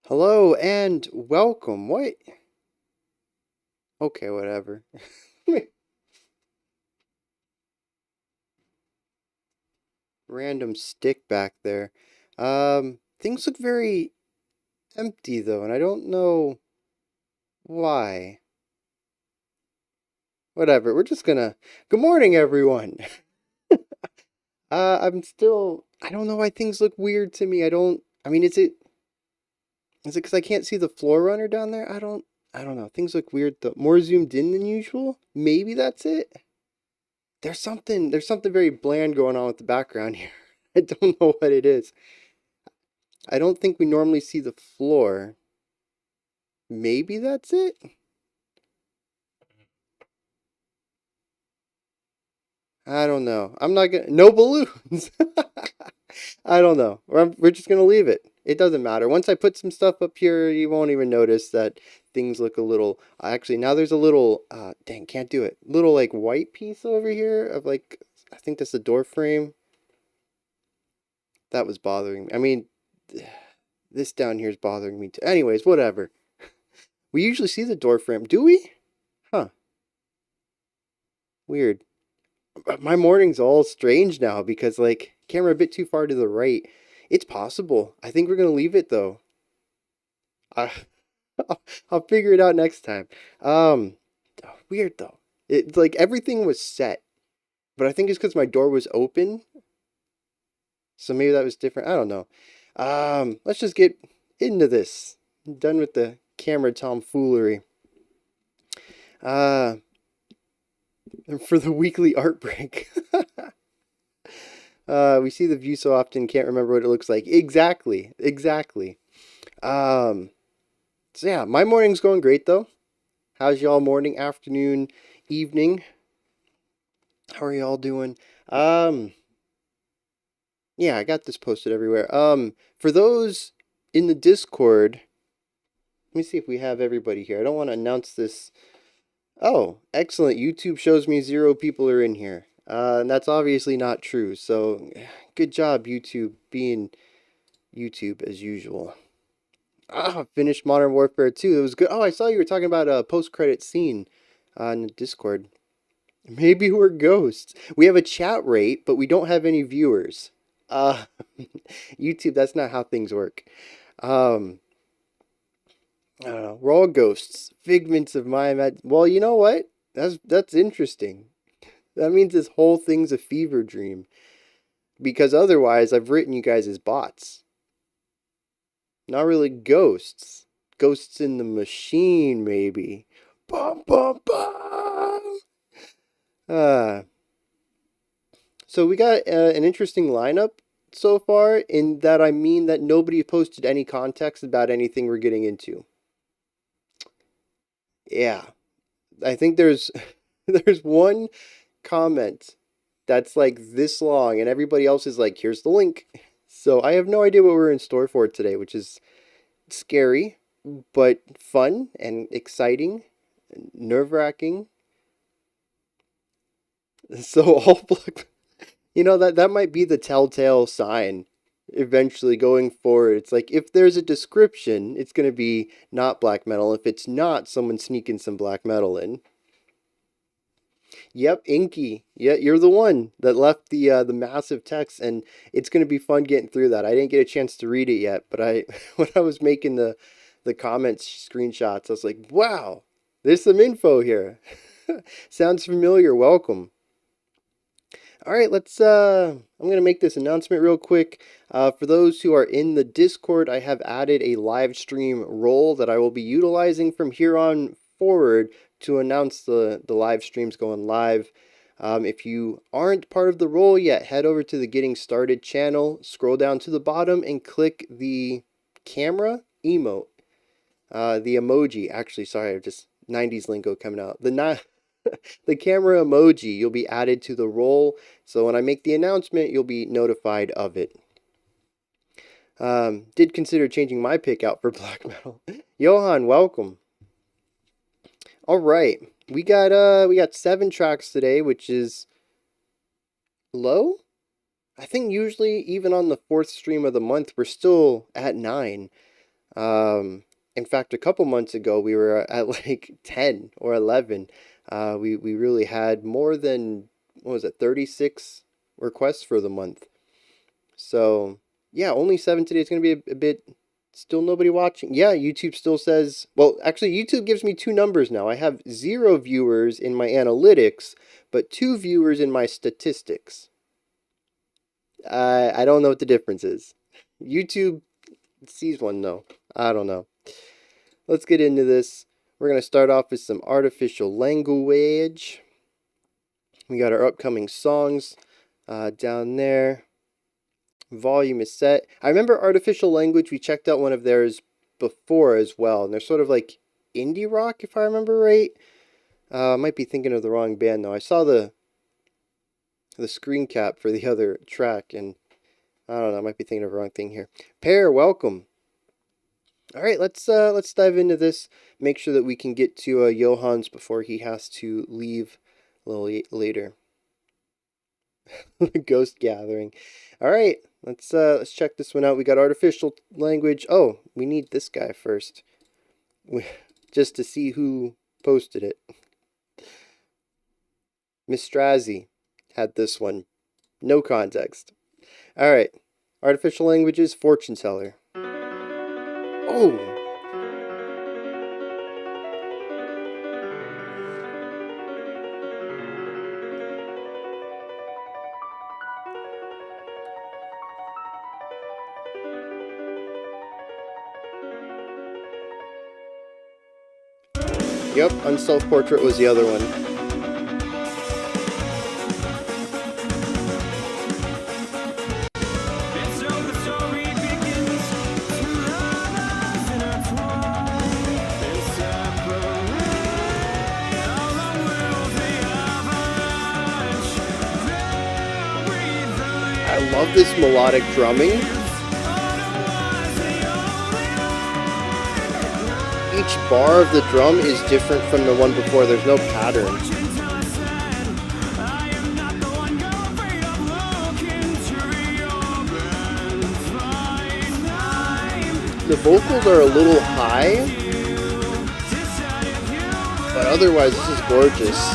Hello and welcome. What? Okay, whatever. Random stick back there. Things look very empty though, and I don't know why. Whatever, we're just gonna... Good morning, everyone! I don't know why things look weird to me. I mean, is it because I can't see the floor runner down there? I don't know. Things look weird though. More zoomed in than usual? Maybe that's it? There's something very bland going on with the background here. I don't know what it is. I don't think we normally see the floor. Maybe that's it? I don't know. I'm not gonna... No balloons! I don't know. We're just gonna leave it. It doesn't matter. Once I put some stuff up here, you won't even notice that things look a little... Actually, now there's a little... dang, can't do it. Little, like, white piece over here of, like... I think that's the door frame. That was bothering me. I mean... This down here is bothering me too. Anyways, whatever. We usually see the door frame. Do we? Huh. Weird. My morning's all strange now because, like, camera a bit too far to the right. It's possible. I think we're going to leave it, though. I, I'll figure it out next time. Weird, though. It's like everything was set. But I think it's because my door was open. So maybe that was different. I don't know. Let's just get into this. I'm done with the camera tomfoolery. For the weekly art break. We see the view so often, can't remember what it looks like. Exactly. So yeah, my morning's going great though. How's y'all morning, afternoon, evening? How are y'all doing? Yeah, I got this posted everywhere. For those in the Discord, let me see if we have everybody here. I don't want to announce this. Oh, excellent. YouTube shows me 0 people are in here. And that's obviously not true. So, good job, YouTube, being YouTube as usual. Finished Modern Warfare 2. It was good. Oh, I saw you were talking about a post-credit scene on the Discord. Maybe we're ghosts. We have a chat rate, but we don't have any viewers. YouTube, that's not how things work. I don't know. We're all ghosts, figments of my imagination. Well, you know what? That's interesting. That means this whole thing's a fever dream. Because otherwise, I've written you guys as bots. Not really ghosts. Ghosts in the machine, maybe. Bum, bum, bum! So we got an interesting lineup so far, in that I mean that nobody posted any context about anything we're getting into. Yeah. I think there's there's one comment that's like this long, and everybody else is like, here's the link. So I have no idea what we're in store for today, which is scary, but fun and exciting, nerve-wracking. So all black, that might be the telltale sign eventually going forward. It's like if there's a description, it's going to be not black metal. If it's not, someone sneaking some black metal in. Yep, Inky. Yeah, you're the one that left the massive text, and it's gonna be fun getting through that. I didn't get a chance to read it yet, but when I was making the comments screenshots, I was like, wow, there's some info here. Sounds familiar. Welcome. All right, I'm gonna make this announcement real quick. For those who are in the Discord, I have added a live stream role that I will be utilizing from here on forward to announce the live streams going live. If you aren't part of the role yet, head over to the Getting Started channel, scroll down to the bottom, and click the camera emote. The emoji, actually, sorry, just 90s lingo coming out. The camera emoji, you'll be added to the role, so when I make the announcement, you'll be notified of it. Did consider changing my pick out for black metal. Johan, welcome. All right, we got 7 tracks today, which is low. I think usually even on the 4th stream of the month, we're still at 9. In fact, a couple months ago, we were at like 10 or 11. We really had more than, what was it, 36 requests for the month. So, yeah, only 7 today. It's going to be a bit, still nobody watching. Yeah, YouTube still says, well, actually, YouTube gives me 2 numbers now. I have 0 viewers in my analytics, but 2 viewers in my statistics. I don't know what the difference is. YouTube sees one, though. I don't know. Let's get into this. We're going to start off with some artificial language. We got our upcoming songs down there. Volume is set. I remember artificial language. We checked out one of theirs before as well. And they're sort of like indie rock, if I remember right. I might be thinking of the wrong band, though. I saw the screen cap for the other track, and I don't know. I might be thinking of the wrong thing here. Pear, welcome. All right, let's dive into this. Make sure that we can get to Johann's before he has to leave a little later. Ghost gathering. All right, let's check this one out. We got artificial language. Oh, we need this guy first, just to see who posted it. Miss Strazzy had this one. No context. All right, artificial languages, fortune teller. Oh! Yep, Unself-Portrait was the other one. I love this melodic drumming. Each bar of the drum is different from the one before. There's no pattern. The vocals are a little high, but otherwise this is gorgeous.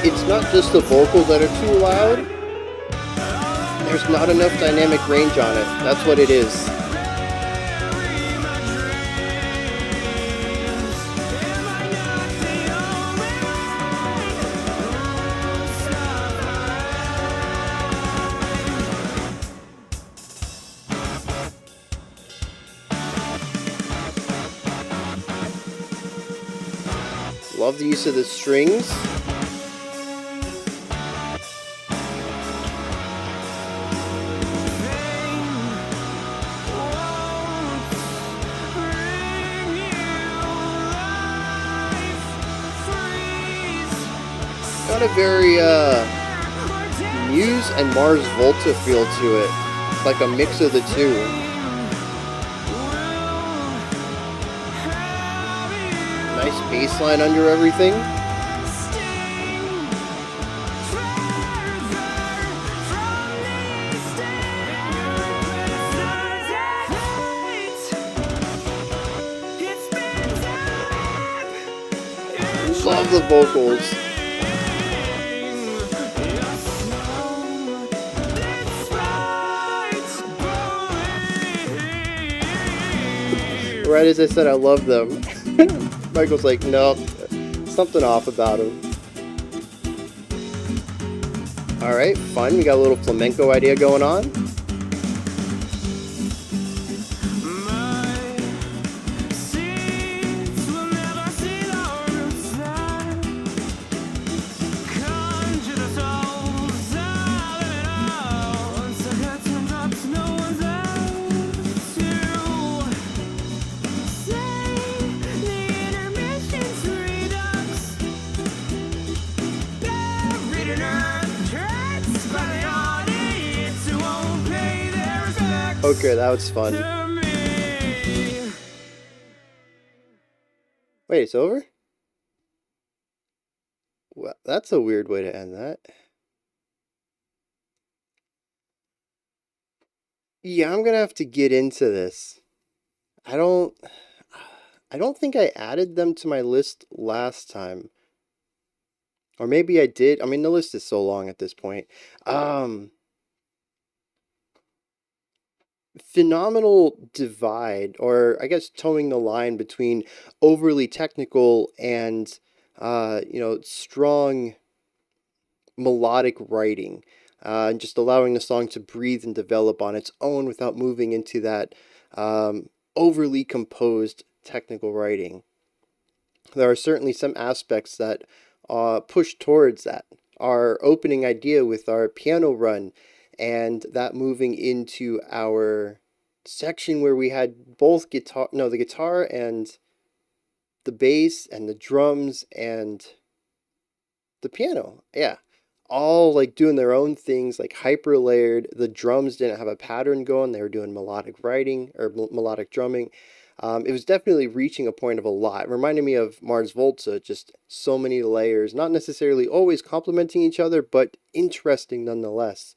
It's not just the vocals that are too loud. There's not enough dynamic range on it. That's what it is. Love the use of the strings. Got a very Muse and Mars Volta feel to it, like a mix of the two. Nice bass line under everything. Love the vocals. Right as I said, I love them. Michael's like, no, something off about him. Alright, fun. We got a little flamenco idea going on. Okay, that was fun. Wait, it's over? Well, that's a weird way to end that. Yeah, I'm gonna have to get into this. I don't I don't think I added them to my list last time. Or maybe I did. I mean, the list is so long at this point. Um, Phenomenal divide, or I guess towing the line between overly technical and strong melodic writing, and just allowing the song to breathe and develop on its own without moving into that overly composed technical writing. There are certainly some aspects that push towards that. Our opening idea with our piano run, and that moving into our section where we had both guitar, no, the guitar and the bass and the drums and the piano. Yeah. All like doing their own things, like hyper layered. The drums didn't have a pattern going, they were doing melodic writing or melodic drumming. It was definitely reaching a point of a lot. It reminded me of Mars Volta, just so many layers, not necessarily always complementing each other, but interesting nonetheless.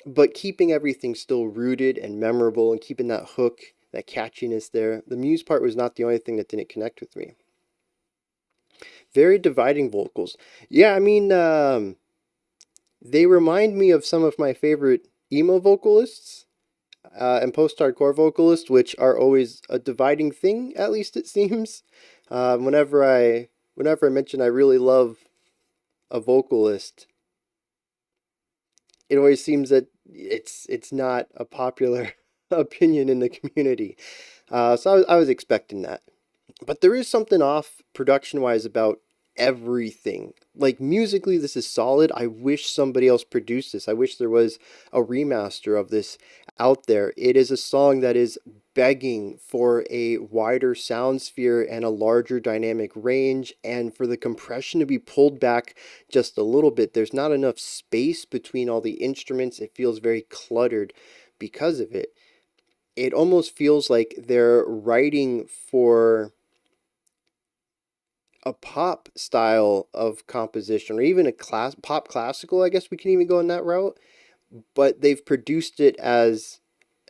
But keeping everything still rooted and memorable and keeping that hook, that catchiness there. The Muse part was not the only thing that didn't connect with me. Very dividing vocals. Yeah, I mean, they remind me of some of my favorite emo vocalists and post-hardcore vocalists, which are always a dividing thing. At least it seems. Whenever I mention I really love a vocalist, it always seems that it's not a popular opinion in the community. So I was expecting that. But there is something off production wise about everything. Like musically, this is solid. I wish somebody else produced this. I wish there was a remaster of this out there. It is a song that is begging for a wider sound sphere and a larger dynamic range, and for the compression to be pulled back just a little bit. There's not enough space between all the instruments. It feels very cluttered because of it. It almost feels like they're writing for a pop style of composition, or even a pop classical. I guess we can even go in that route, but they've produced it as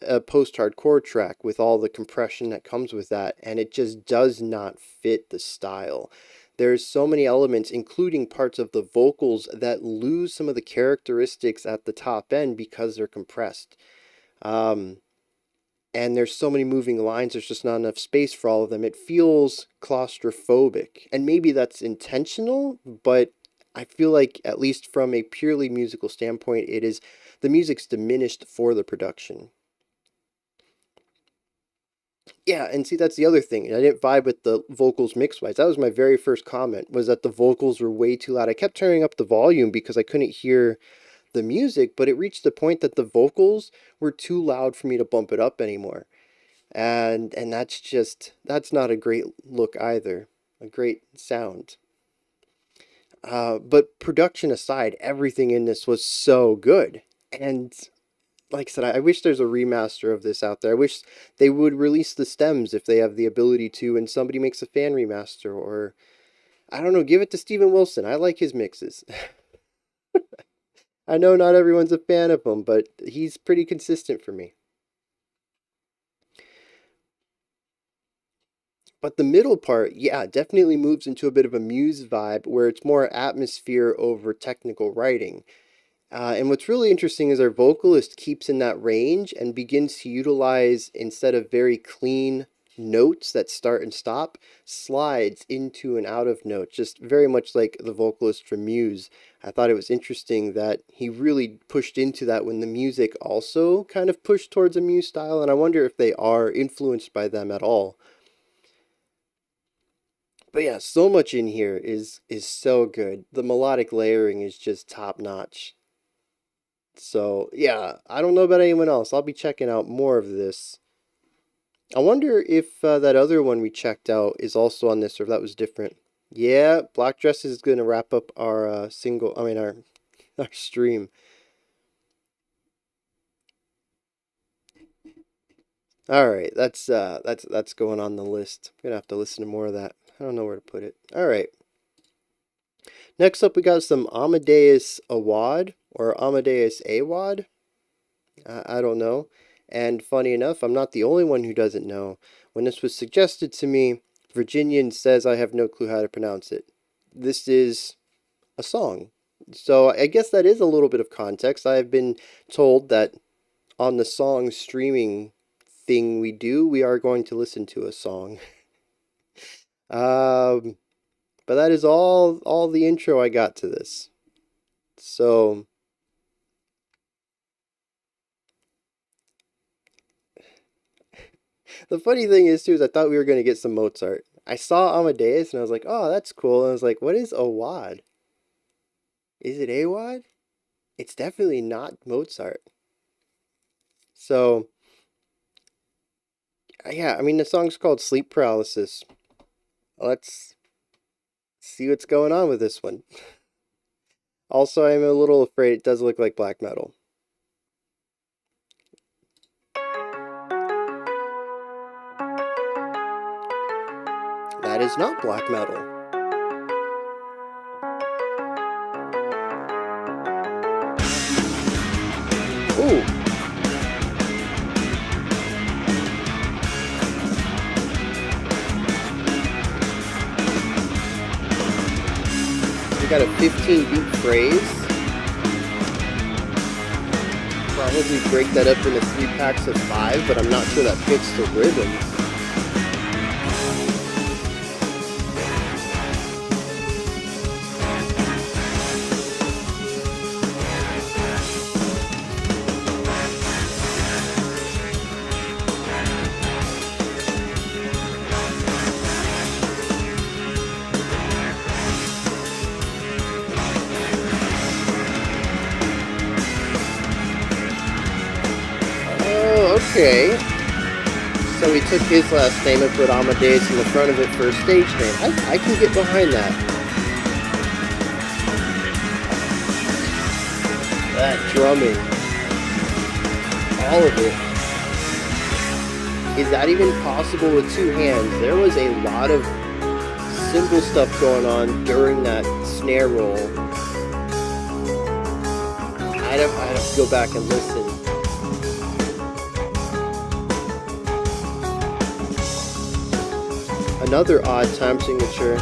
a post-hardcore track with all the compression that comes with that, and it just does not fit the style. There's so many elements, including parts of the vocals, that lose some of the characteristics at the top end because they're compressed. And there's so many moving lines, there's just not enough space for all of them. It feels claustrophobic, and maybe that's intentional, but I feel like, at least from a purely musical standpoint, the music's diminished for the production. Yeah, and see, that's the other thing. I didn't vibe with the vocals mix-wise. That was my very first comment, was that the vocals were way too loud. I kept turning up the volume because I couldn't hear the music, but it reached the point that the vocals were too loud for me to bump it up anymore. And that's not a great look either, a great sound. But production aside, everything in this was so good. And like I said, I wish there's a remaster of this out there. I wish they would release the stems if they have the ability to, and somebody makes a fan remaster, or I don't know, give it to Steven Wilson. I like his mixes. I know not everyone's a fan of him, but he's pretty consistent for me. But the middle part, yeah, definitely moves into a bit of a Muse vibe where it's more atmosphere over technical writing. And what's really interesting is our vocalist keeps in that range and begins to utilize, instead of very clean notes that start and stop, slides into and out of notes, just very much like the vocalist from Muse. I thought it was interesting that he really pushed into that when the music also kind of pushed towards a Muse style, and I wonder if they are influenced by them at all. But yeah, so much in here is so good. The melodic layering is just top notch. So yeah, I don't know about anyone else. I'll be checking out more of this. I wonder if that other one we checked out is also on this, or if that was different. Yeah, Black Dress is going to wrap up our our, our stream. All right, that's going on the list. I'm gonna have to listen to more of that. I don't know where to put it. All right. Next up, we got some Amadeus Awad or Amadeus Awad. I don't know. And funny enough, I'm not the only one who doesn't know. When this was suggested to me, Virginian says I have no clue how to pronounce it. This is a song. So I guess that is a little bit of context. I have been told that on the song streaming thing we are going to listen to a song. But that is all the intro I got to this. So the funny thing is too is I thought we were going to get some Mozart. I saw Amadeus and I was like, oh, that's cool. And I was like, what is Awad? Is it Awad? It's definitely not Mozart. So yeah, I mean the song's called Sleep Paralysis. Let's see what's going on with this one. Also, I'm a little afraid it does look like black metal. That is not black metal. Ooh. We got a 15-beat phrase. Probably break that up into 3 packs of 5, but I'm not sure that fits the rhythm. Okay, so he took his last name and put Amadeus in the front of it for a stage name. I can get behind that. That drumming. All of it. Is that even possible with 2 hands? There was a lot of cymbal stuff going on during that snare roll. I'd have to go back and listen. Another odd time signature.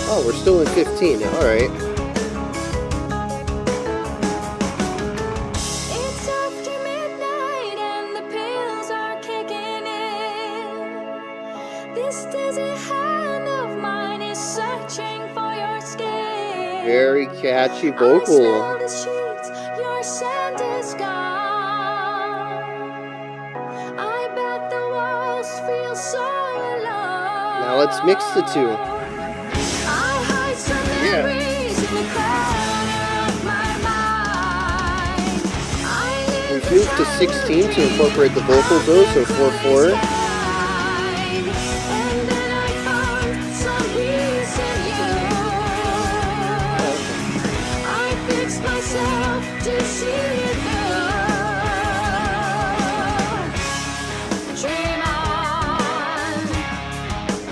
Oh, we're still in 15. Alright. It's after midnight and the pills are kicking in. This dizzy hand of mine is searching for your skin. Very catchy vocal. Your scent is gone. I bet the walls feel so alone. Now let's mix the two. I hide some memories in the corner of my mind. We've moved to 16 to incorporate the vocal though, so 4/4. And then I found some peace in you. I fixed myself to see it through. Dream on,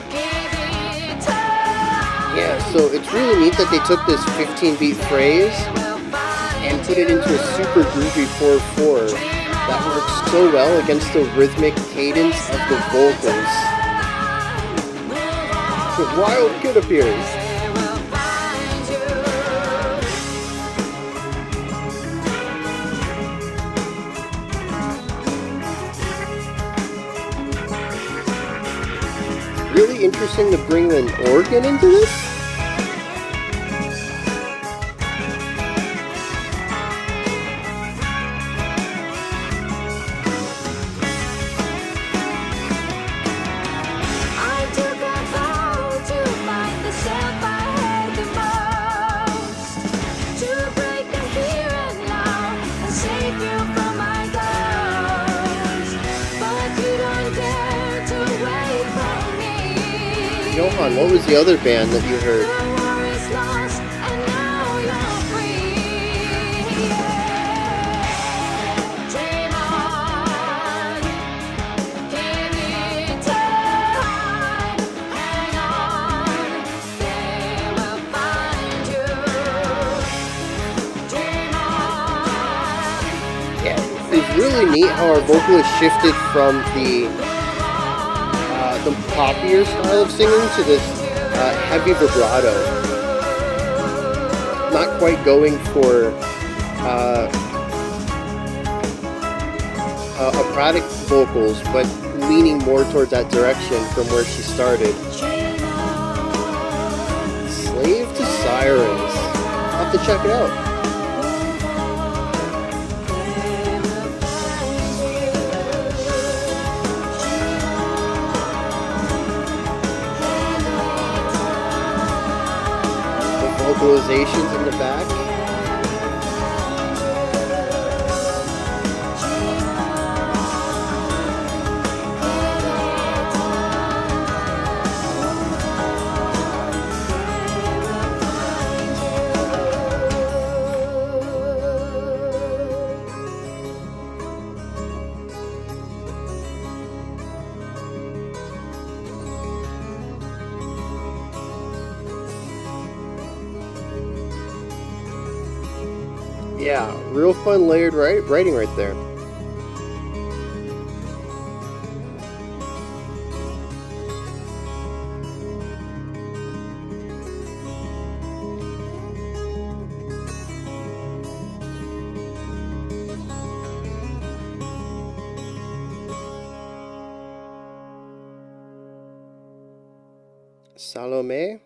give it time. Yeah, so it's really neat that they took this 15-beat phrase and put it into a super groovy 4/4 that works so well against the rhythmic cadence of the vocals. The wild kid appears. Really interesting to bring an organ into this. I took a vow to find the self I hate the most, to break the here and now and save you from my ghost. But you don't dare to wait for me. Johan, what was the other band that you heard? The war is lost and now really neat how our vocalist shifted from the poppier style of singing to this heavy vibrato. Not quite going for operatic vocals, but leaning more towards that direction from where she started. Slave to Sirens. I'll have to check it out. The vocalizations in the back. Yeah, real fun layered writing right there. Salome.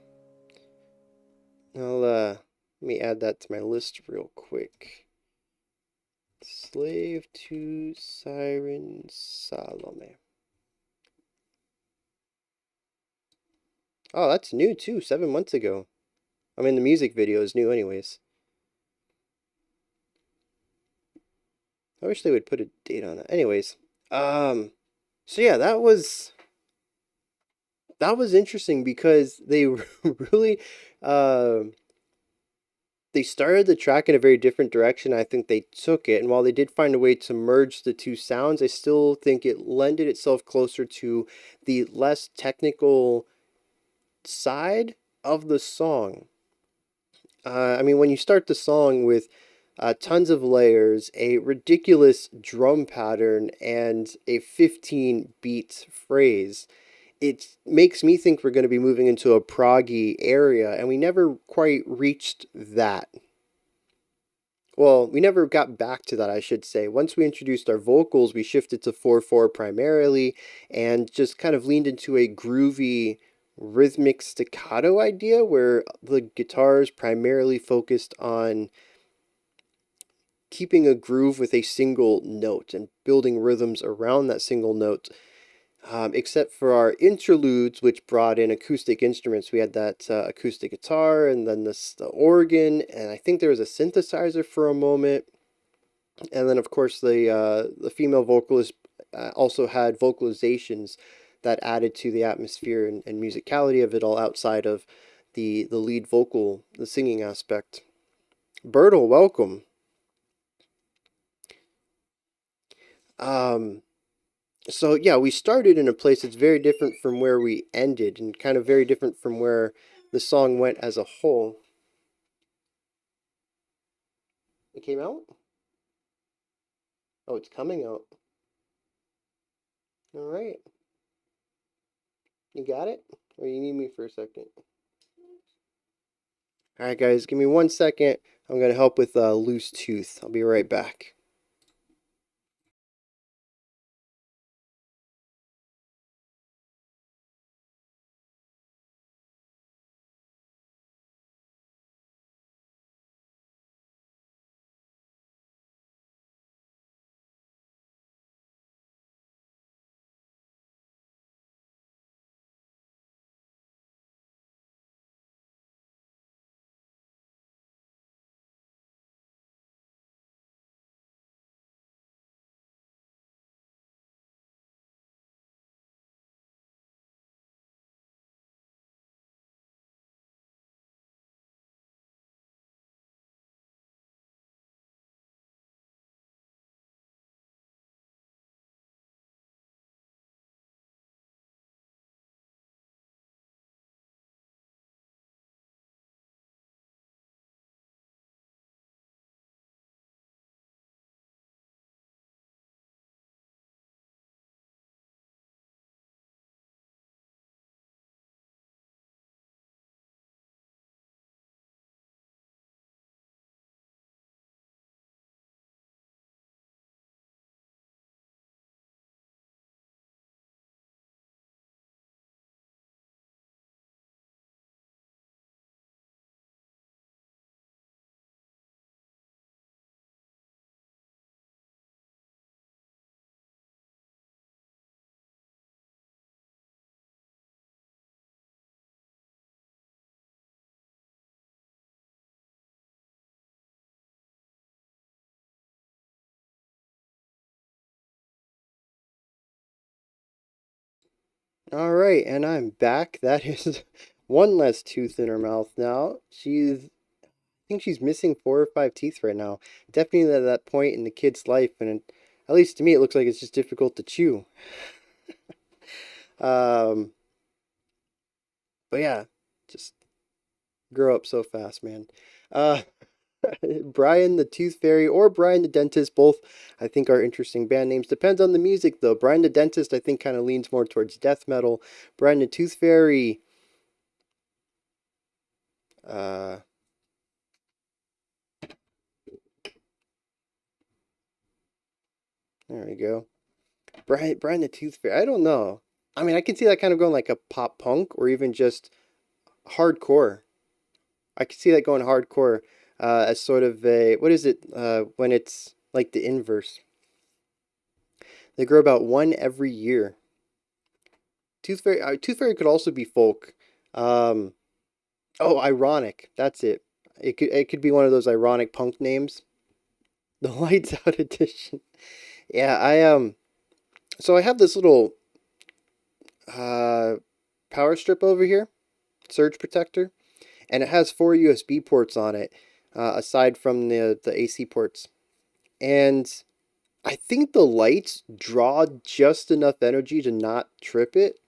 Let me add that to my list real quick. Slave to Siren Salome. Oh, that's new too, 7 months ago. I mean, the music video is new anyways. I wish they would put a date on it. Anyways, so yeah, that was interesting because they really they started the track in a very different direction. I think they took it, and while they did find a way to merge the two sounds, I still think it lended itself closer to the less technical side of the song. I mean, when you start the song with tons of layers, a ridiculous drum pattern, and a 15-beat phrase, it makes me think we're going to be moving into a proggy area, and we never quite reached that. Well, we never got back to that, I should say. Once we introduced our vocals, we shifted to 4/4 primarily, and just kind of leaned into a groovy rhythmic staccato idea where the guitars primarily focused on keeping a groove with a single note and building rhythms around that single note. Except for our interludes, which brought in acoustic instruments. We had that acoustic guitar, and then the organ, and I think there was a synthesizer for a moment. And then, of course, the female vocalist also had vocalizations that added to the atmosphere and musicality of it all outside of the lead vocal, the singing aspect. Bertle, welcome. So yeah, we started in a place that's very different from where we ended, and kind of very different from where the song went as a whole. It came out? Oh, it's coming out. All right. You got it? Or you need me for a second? All right, guys, give me 1 second. I'm going to help with loose tooth. I'll be right back. All right, and I'm back. That is one less tooth in her mouth now. I think she's missing 4 or 5 teeth right now. Definitely at that point in the kid's life, and at least to me, it looks like it's just difficult to chew. Um, but yeah, just grow up so fast, man. Uh, Brian the Tooth Fairy or Brian the Dentist, both I think are interesting band names. Depends on the music though. Brian the Dentist I think kind of leans more towards death metal. Brian the Tooth Fairy, uh, there we go. Brian the Tooth Fairy. I don't know. I mean, I can see that kind of going like a pop punk or even just hardcore. I could see that going hardcore as sort of a what is it when it's like the inverse? They grow about one every year. Tooth Fairy could also be folk. Um, oh, ironic. That's it. It could be one of those ironic punk names. The Lights Out edition. Yeah, so I have this little uh power strip over here, surge protector, and it has 4 USB ports on it, aside from the AC ports. And I think the lights draw just enough energy to not trip it.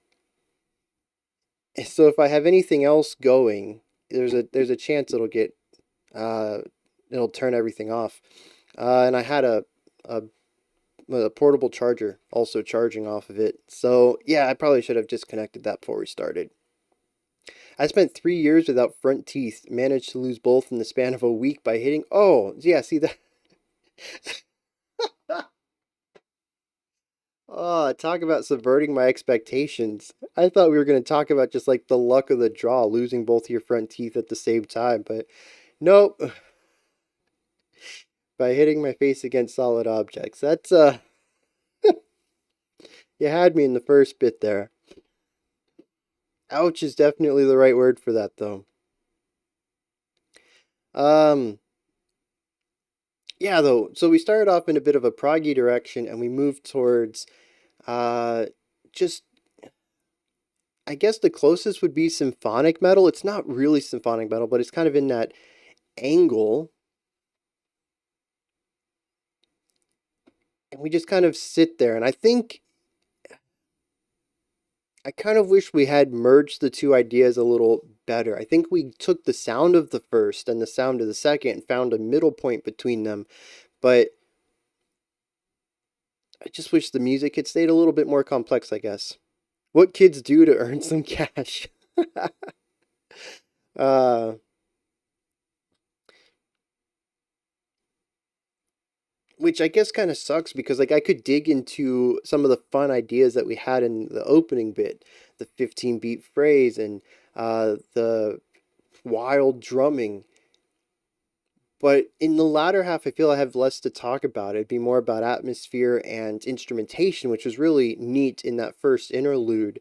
So if I have anything else going, there's a chance uh it'll turn everything off. And I had a a portable charger also charging off of it. So yeah, I probably should have disconnected that before we started. I spent 3 years without front teeth, managed to lose both in the span of a week by hitting. Oh, yeah, see that? Oh, talk about subverting my expectations. I thought we were going to talk about just like the luck of the draw, losing both your front teeth at the same time, but nope. By hitting my face against solid objects. That's, you had me in the first bit there. Ouch is definitely the right word for that, though. Um, yeah, though. So we started off in a bit of a proggy direction, and we moved towards, uh, just I guess the closest would be symphonic metal. It's not really symphonic metal, but it's kind of in that angle. And we just kind of sit there. And I kind of wish we had merged the two ideas a little better. I think we took the sound of the first and the sound of the second and found a middle point between them. But I just wish the music had stayed a little bit more complex, I guess. What kids do to earn some cash. uh, which I guess kind of sucks because like I could dig into some of the fun ideas that we had in the opening bit, the 15 beat phrase and the wild drumming. But in the latter half, I feel I have less to talk about. It'd be more about atmosphere and instrumentation, which was really neat in that first interlude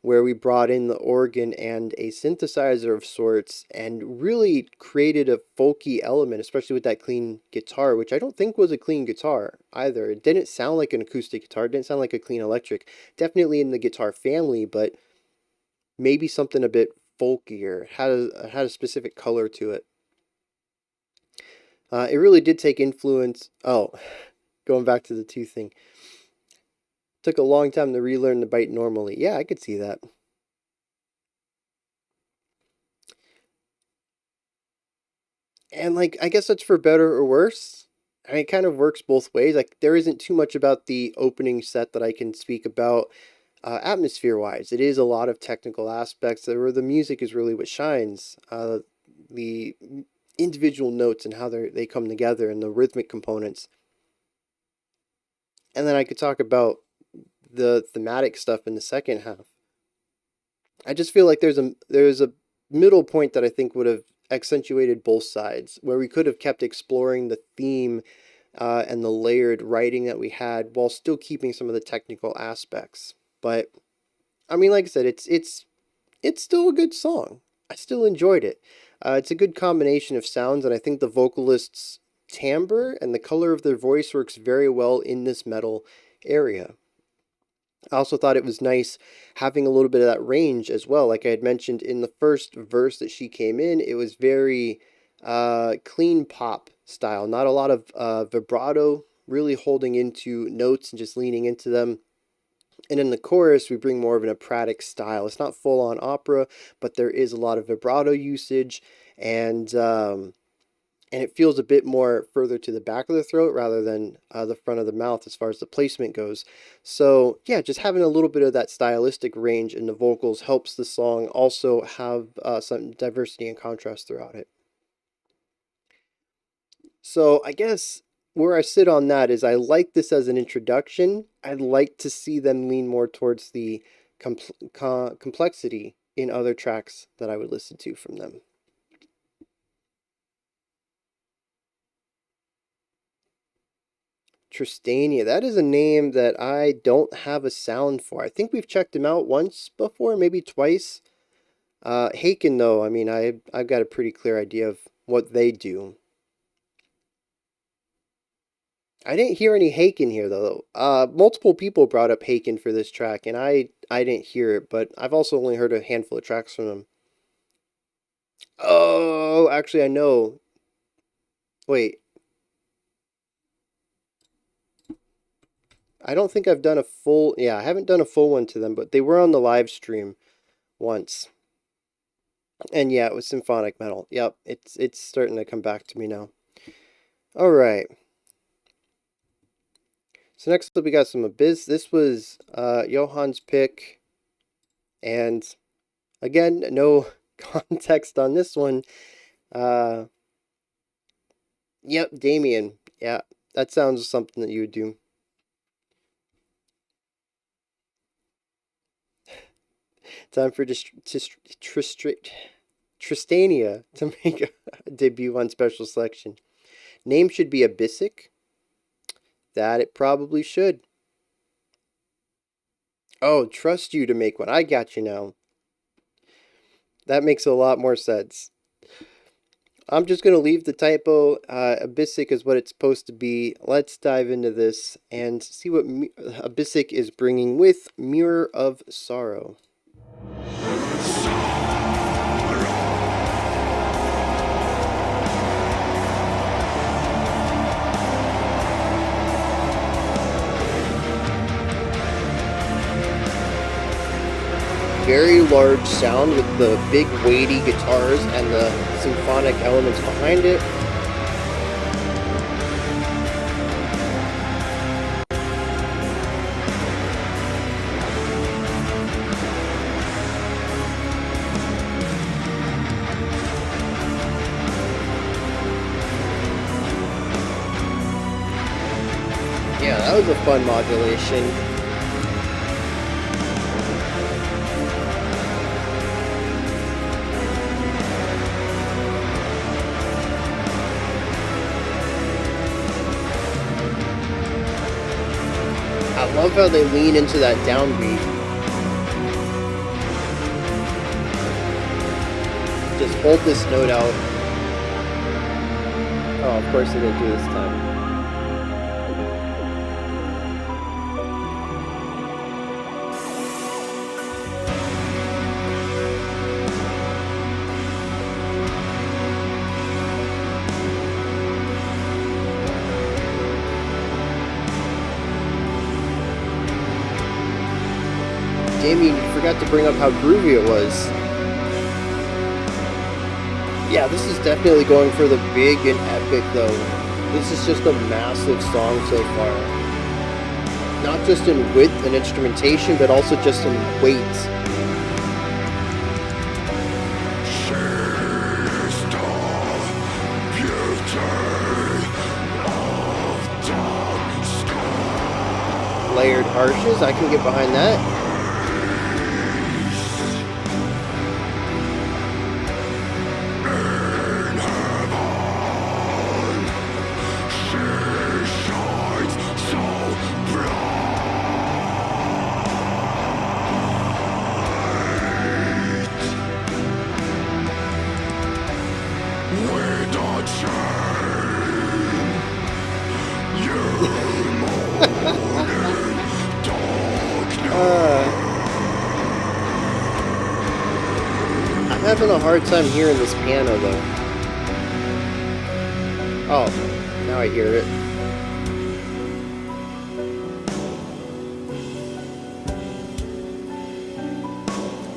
where we brought in the organ and a synthesizer of sorts and really created a folky element, especially with that clean guitar, which I don't think was a clean guitar either. It didn't sound like an acoustic guitar, it didn't sound like a clean electric. Definitely in the guitar family, but maybe something a bit folkier. It had a specific color to it. It really did take influence. Oh, going back to the two thing. Took a long time to relearn to bite normally. Yeah, I could see that. And like, I guess that's for better or worse. I mean, it kind of works both ways. Like, there isn't too much about the opening set that I can speak about atmosphere wise. It is a lot of technical aspects where the music is really what shines. The individual notes and how they come together and the rhythmic components. And then I could talk about the thematic stuff in the second half. I just feel like there's a middle point that I think would have accentuated both sides, where we could have kept exploring the theme and the layered writing that we had while still keeping some of the technical aspects. But I mean, like I said, it's still a good song. I still enjoyed it. It's a good combination of sounds, and I think the vocalists' timbre and the color of their voice works very well in this metal area. I also thought it was nice having a little bit of that range as well. Like I had mentioned in the first verse that she came in, it was very clean pop style, not a lot of vibrato, really holding into notes and just leaning into them. And in the chorus, we bring more of an operatic style. It's not full on opera, but there is a lot of vibrato usage, and it feels a bit more further to the back of the throat rather than the front of the mouth as far as the placement goes. So yeah, just having a little bit of that stylistic range in the vocals helps the song also have some diversity and contrast throughout it. So I guess where I sit on that is I like this as an introduction. I'd like to see them lean more towards the complexity in other tracks that I would listen to from them. Tristania, that is a name that I don't have a sound for. I think we've checked him out once before, maybe twice. Géhenne, though, I mean, I've got a pretty clear idea of what they do. I didn't hear any Géhenne here, though. Multiple people brought up Géhenne for this track, and I didn't hear it, but I've also only heard a handful of tracks from them. Oh, actually, I know. Wait. I don't think I've done a full... Yeah, I haven't done a full one to them, but they were on the live stream once. And yeah, it was symphonic metal. Yep, it's starting to come back to me now. All right. So next up we got some Abyssis. This was Johann's pick. And again, no context on this one. Yep, Damien. Yeah, that sounds something that you would do. Time for Tristania to make a debut on Special Selection. Name should be Abyssis. That it probably should. Oh, trust you to make one. I got you now. That makes a lot more sense. I'm just going to leave the typo. Abyssis is what it's supposed to be. Let's dive into this and see what Abyssis is bringing with Mirror of Sorrow. Very large sound with the big weighty guitars and the symphonic elements behind it. Yeah, that was a fun modulation. I love how they lean into that downbeat. Just hold this note out. Oh, of course they didn't do this time. Damien, you forgot to bring up how groovy it was. Yeah, this is definitely going for the big and epic, though. This is just a massive song so far. Not just in width and instrumentation, but also just in weight. Layered harshes, I can get behind that. having a hard time hearing this piano though. Oh, now I hear it.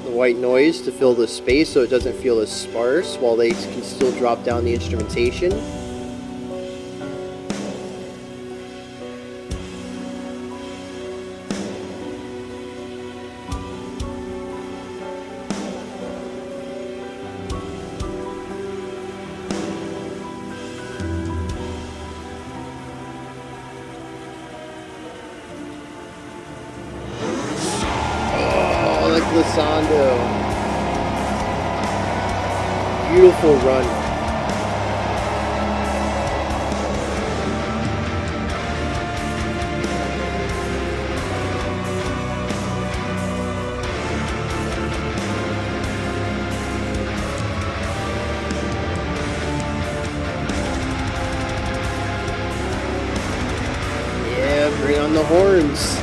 The white noise to fill the space so it doesn't feel as sparse while they can still drop down the instrumentation. Glissando. Beautiful run. Yeah, bring on the horns.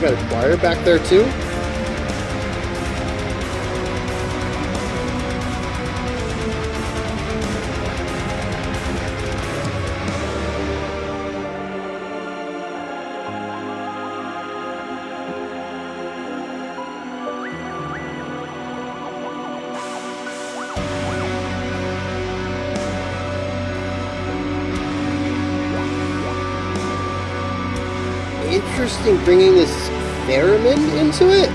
Got a choir back there too. Interesting bringing this theremin into it.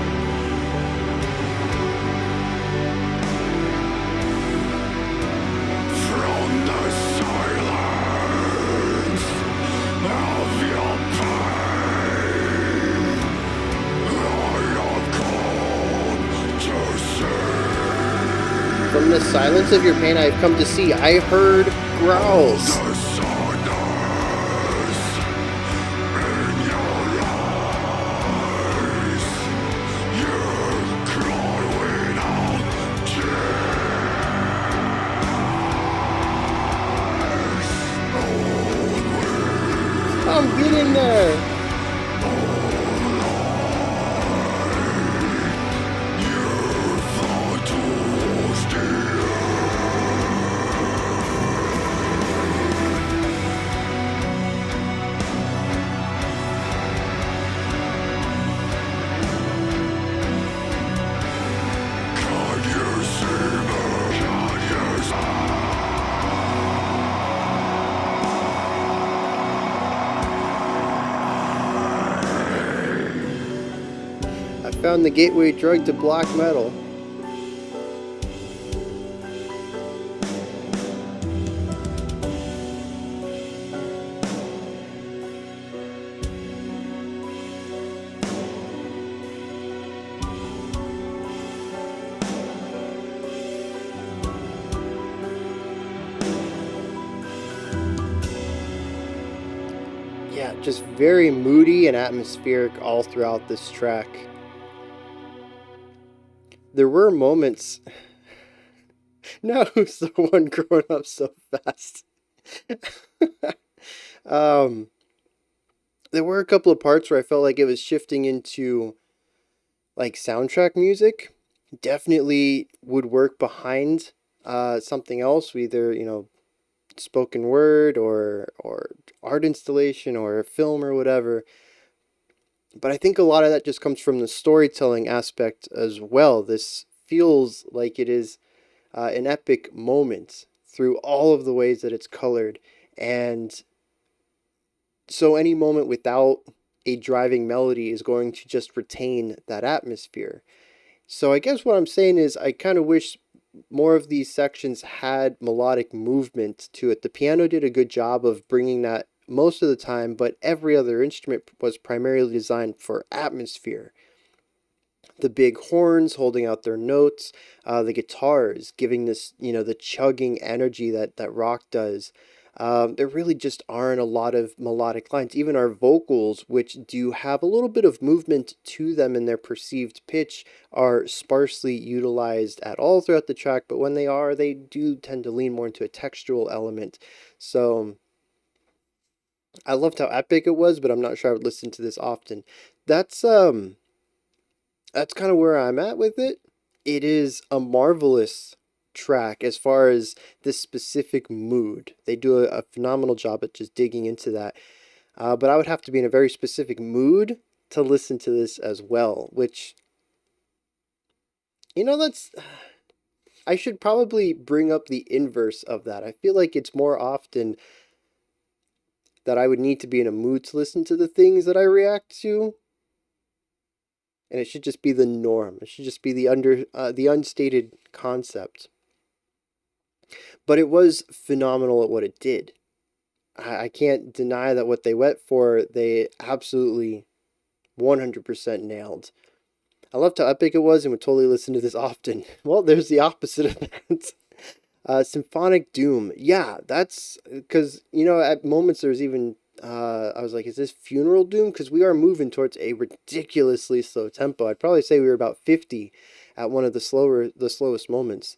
From the silence of your pain, I have come to see. From the silence of your pain, I have come to see. I heard growls. Get in there. Found the gateway drug to black metal. Yeah, just very moody and atmospheric all throughout this track. There were moments. No, who's the one growing up so fast? There were a couple of parts where I felt like it was shifting into like soundtrack music. Definitely would work behind something else, either, you know, spoken word or art installation or a film or whatever. But I think a lot of that just comes from the storytelling aspect as well. This feels like it is an epic moment through all of the ways that it's colored. And so any moment without a driving melody is going to just retain that atmosphere. So I guess what I'm saying is I kind of wish more of these sections had melodic movement to it. The piano did a good job of bringing that most of the time, but every other instrument was primarily designed for atmosphere. The big horns holding out their notes, the guitars giving this, you know, the chugging energy that rock does. There really just aren't a lot of melodic lines. Even our vocals, which do have a little bit of movement to them in their perceived pitch, are sparsely utilized at all throughout the track, but when they are, they do tend to lean more into a textural element. So I loved how epic it was, but I'm not sure I would listen to this often. That's um that's kind of where I'm at with it. It is a marvelous track as far as this specific mood. They do a phenomenal job at just digging into that. But I would have to be in a very specific mood to listen to this as well, which, that's. I should probably bring up the inverse of that. I feel like it's more often that I would need to be in a mood to listen to the things that I react to, and it should just be the norm. It should just be the unstated concept. But it was phenomenal at what it did. I can't deny that what they went for, they absolutely 100% nailed. I loved how epic it was and would totally listen to this often. Well, there's the opposite of that. Symphonic Doom. Yeah, that's because, at moments there's even, I was like, is this Funeral Doom? Because we are moving towards a ridiculously slow tempo. I'd probably say we were about 50 at one of the slowest moments.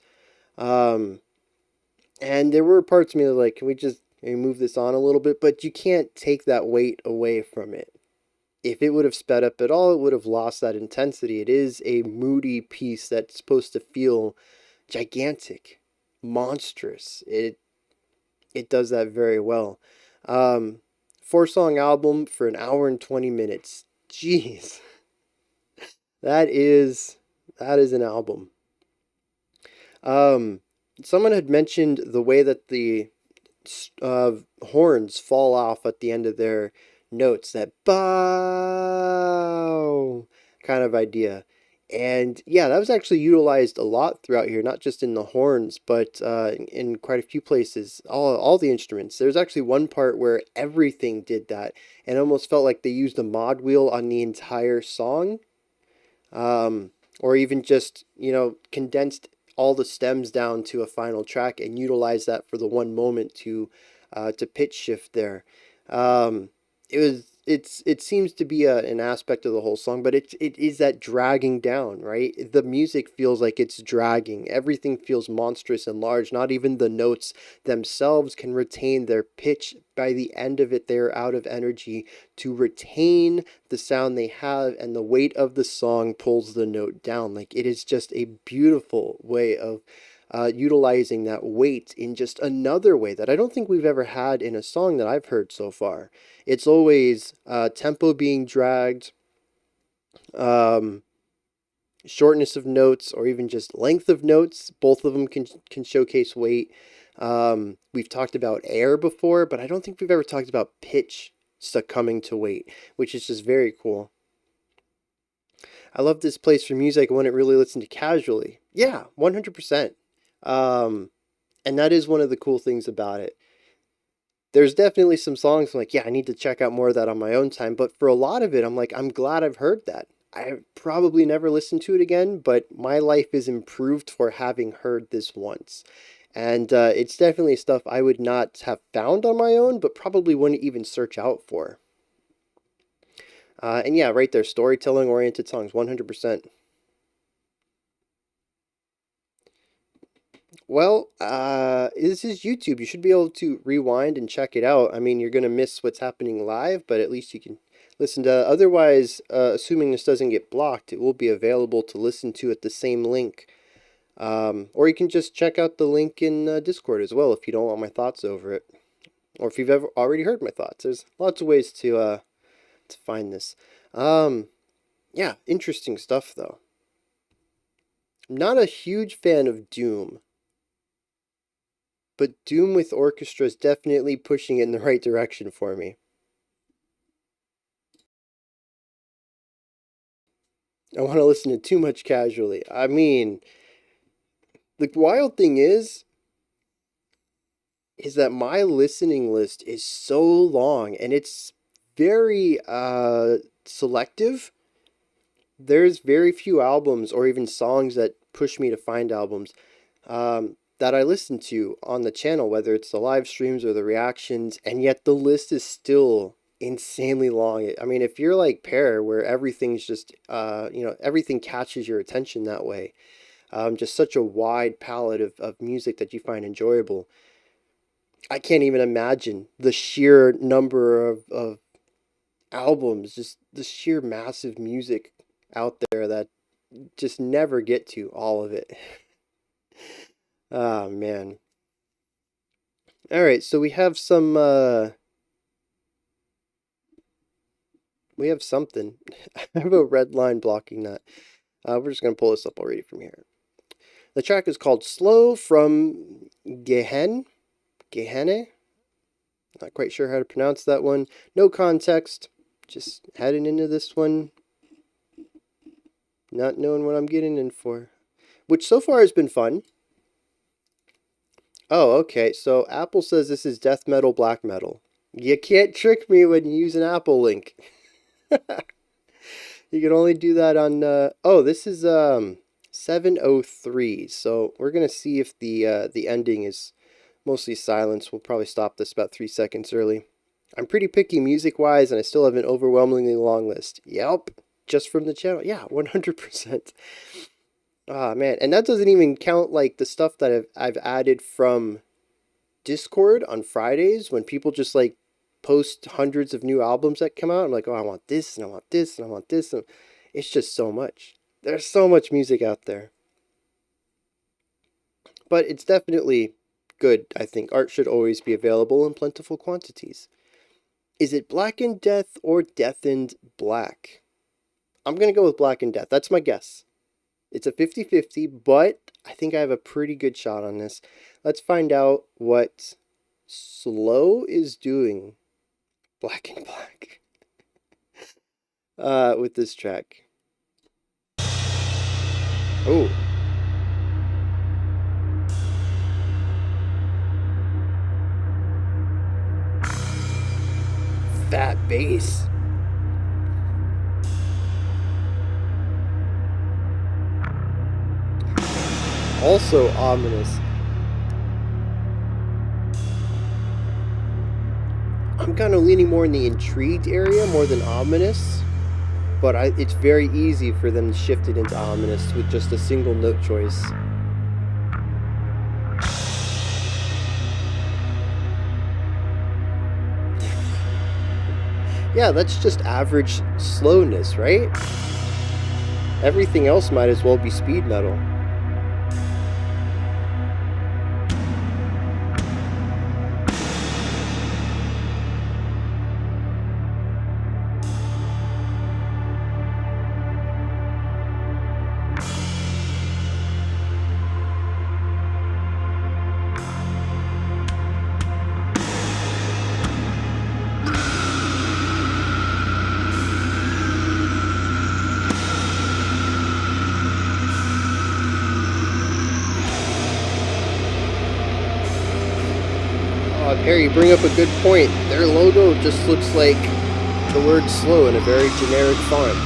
And there were parts of me that were like, can we just move this on a little bit? But you can't take that weight away from it. If it would have sped up at all, it would have lost that intensity. It is a moody piece that's supposed to feel gigantic, monstrous. It does that very well. 4-song album for an hour and 20 minutes. Jeez. That is an album. Someone had mentioned the way that the horns fall off at the end of their notes, that bow kind of idea. And yeah, that was actually utilized a lot throughout here, not just in the horns, but in quite a few places, all the instruments. There's actually one part where everything did that, and it almost felt like they used a mod wheel on the entire song, or even just, condensed all the stems down to a final track and utilized that for the one moment to pitch shift there. It seems to be an aspect of the whole song, but it is that dragging down, right? The music feels like it's dragging. Everything feels monstrous and large. Not even the notes themselves can retain their pitch. By the end of it, they're out of energy to retain the sound they have, and the weight of the song pulls the note down. Like, it is just a beautiful way of utilizing that weight in just another way that I don't think we've ever had in a song that I've heard so far. It's always tempo being dragged, shortness of notes, or even just length of notes. Both of them can showcase weight. We've talked about air before, but I don't think we've ever talked about pitch succumbing to weight, which is just very cool. I love this place for music. I want to really listen to casually. Yeah, 100%. And that is one of the cool things about it. There's definitely some songs I'm like, yeah, I need to check out more of that on my own time. But for a lot of it, I'm like, I'm glad I've heard that. I probably never listened to it again, but my life is improved for having heard this once. And it's definitely stuff I would not have found on my own, but probably wouldn't even search out for. And yeah, right there, storytelling oriented songs, 100%. Well, this is YouTube. You should be able to rewind and check it out. I mean, you're going to miss what's happening live, but at least you can listen to. Otherwise, assuming this doesn't get blocked, it will be available to listen to at the same link. Or you can just check out the link in Discord as well if you don't want my thoughts over it. Or if you've ever already heard my thoughts. There's lots of ways to find this. Yeah, interesting stuff, though. I'm not a huge fan of Doom. But Doom with orchestra is definitely pushing it in the right direction for me. I want to listen to too much casually. I mean, the wild thing is that my listening list is so long and it's very selective. There's very few albums or even songs that push me to find albums. that I listen to on the channel, whether it's the live streams or the reactions, and yet the list is still insanely long. I mean, if you're like Pear, where everything's just, everything catches your attention that way, just such a wide palette of music that you find enjoyable. I can't even imagine the sheer number of albums, just the sheer massive music out there that just never get to all of it. Oh, man. All right, so we have some, we have something. I have a red line blocking that. We're just going to pull this up already from here. The track is called Slow from Géhenne. Géhenne? Not quite sure how to pronounce that one. No context. Just heading into this one, not knowing what I'm getting in for. Which so far has been fun. Oh, okay. So Apple says this is death metal, black metal. You can't trick me when you use an Apple link. You can only do that on... oh, this is 7:03. So we're going to see if the ending is mostly silence. We'll probably stop this about 3 seconds early. I'm pretty picky music-wise, and I still have an overwhelmingly long list. Yep, just from the channel. Yeah, 100%. Ah, man, and that doesn't even count like the stuff that I've added from Discord on Fridays when people just like post hundreds of new albums that come out. I'm like, oh, I want this, and I want this, and I want this, and it's just so much. There's so much music out there. But it's definitely good, I think. Art should always be available in plentiful quantities. Is it Blackened Death or Deathened Black? I'm going to go with Blackened Death. That's my guess. It's a 50-50, but I think I have a pretty good shot on this. Let's find out what Slow is doing. Blackened Black. With this track. Oh. Fat bass. Also ominous. I'm kind of leaning more in the intrigued area more than ominous, but it's very easy for them to shift it into ominous with just a single note choice. Yeah, that's just average slowness, right? Everything else might as well be speed metal. Harry, you bring up a good point. Their logo just looks like the word slow in a very generic font.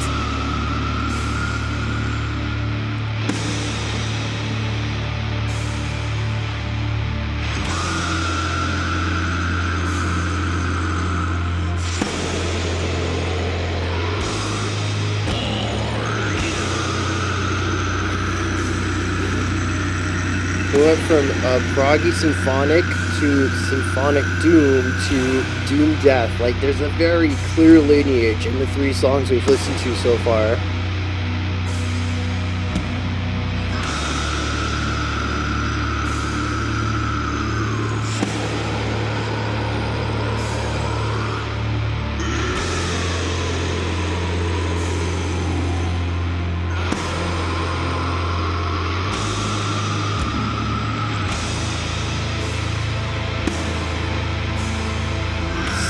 We went from proggy symphonic to symphonic doom to doom death. Like, there's a very clear lineage in the 3 songs we've listened to so far.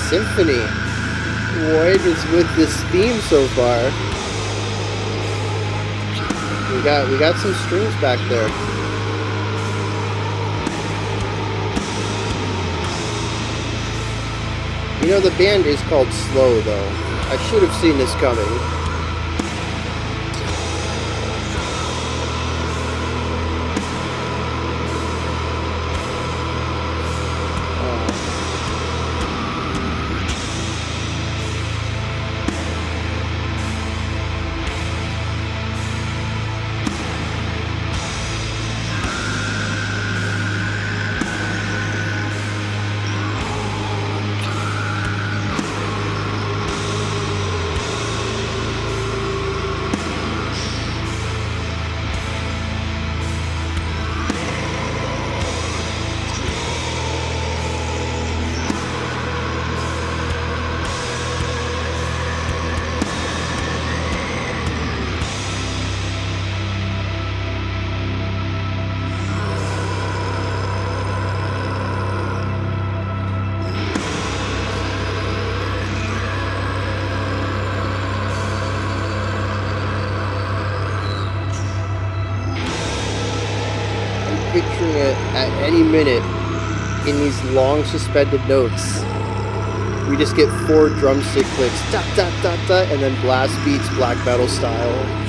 Symphony. What is with this theme so far? We got some strings back there. You know, the band is called Slow, though. I should have seen this coming. any minute in these long suspended notes, we just get 4 drumstick clicks, dot dot dot dot, and then blast beats, black metal style.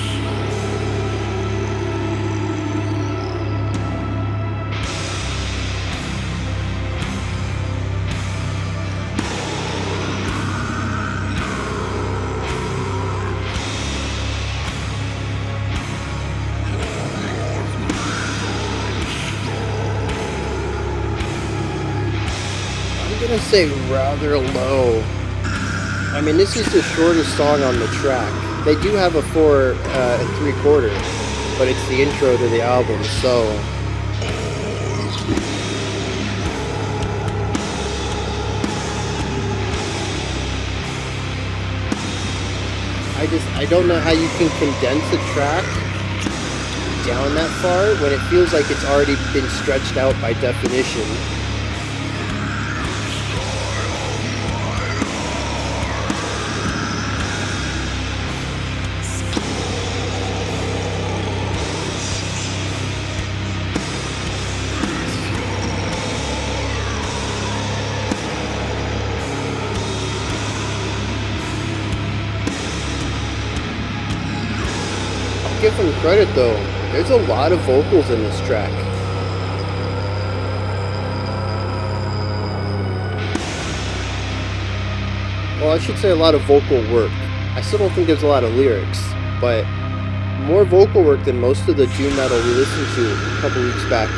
I'm gonna say rather low. I mean, this is the shortest song on the track. They do have a 4 3/4, but it's the intro to the album, so I don't know how you can condense a track down that far when it feels like it's already been stretched out by definition. Give them credit though, there's a lot of vocals in this track. Well, I should say a lot of vocal work. I still don't think there's a lot of lyrics, but more vocal work than most of the doom metal we listened to a couple weeks back.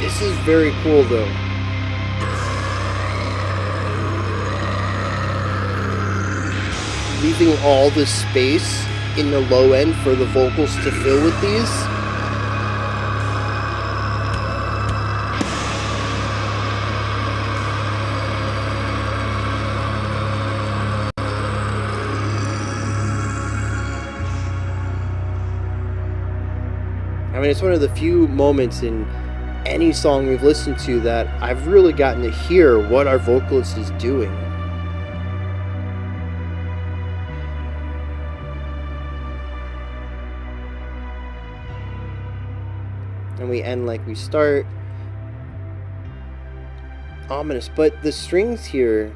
This is very cool though. Leaving all the space in the low end for the vocals to fill with these. I mean, it's one of the few moments in any song we've listened to that I've really gotten to hear what our vocalist is doing. And we end like we start. Ominous, but the strings here,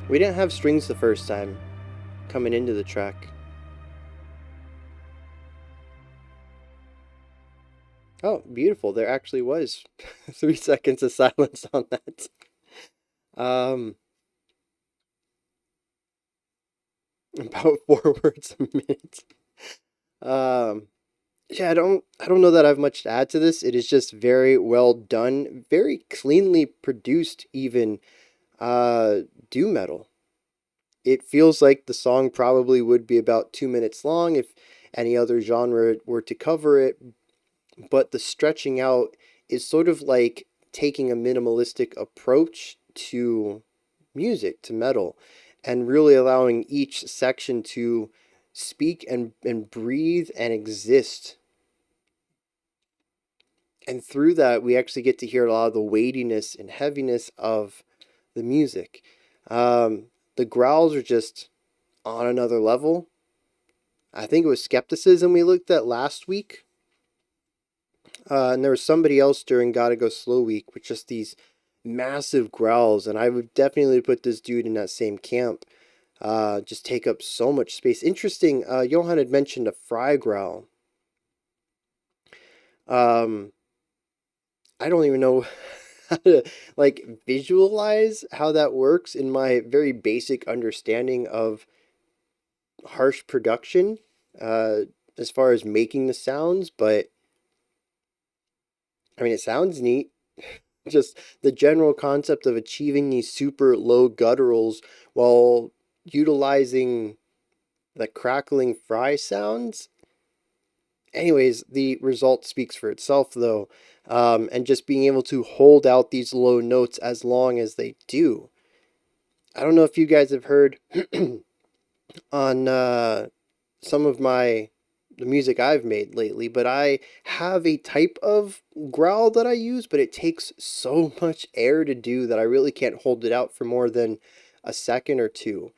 we didn't have strings the first time coming into the track. Oh, beautiful. There actually was 3 seconds of silence on that. About 4 words a minute. Yeah, I don't know that I have much to add to this. It is just very well done, very cleanly produced even doom metal. It feels like the song probably would be about 2 minutes long if any other genre were to cover it. But the stretching out is sort of like taking a minimalistic approach to music, to metal, and really allowing each section to speak and breathe and exist. And through that, we actually get to hear a lot of the weightiness and heaviness of the music. The growls are just on another level. I think it was Skepticism we looked at last week. And there was somebody else during Gotta Go Slow Week with just these massive growls, and I would definitely put this dude in that same camp. Just take up so much space. Interesting, Johan had mentioned a fry growl. I don't even know how to like visualize how that works in my very basic understanding of harsh production, as far as making the sounds, but I mean, it sounds neat. Just the general concept of achieving these super low gutturals while utilizing the crackling fry sounds. Anyways, the result speaks for itself, though. And just being able to hold out these low notes as long as they do. I don't know if you guys have heard on some of the music I've made lately, but I have a type of growl that I use, but it takes so much air to do that I really can't hold it out for more than a second or two.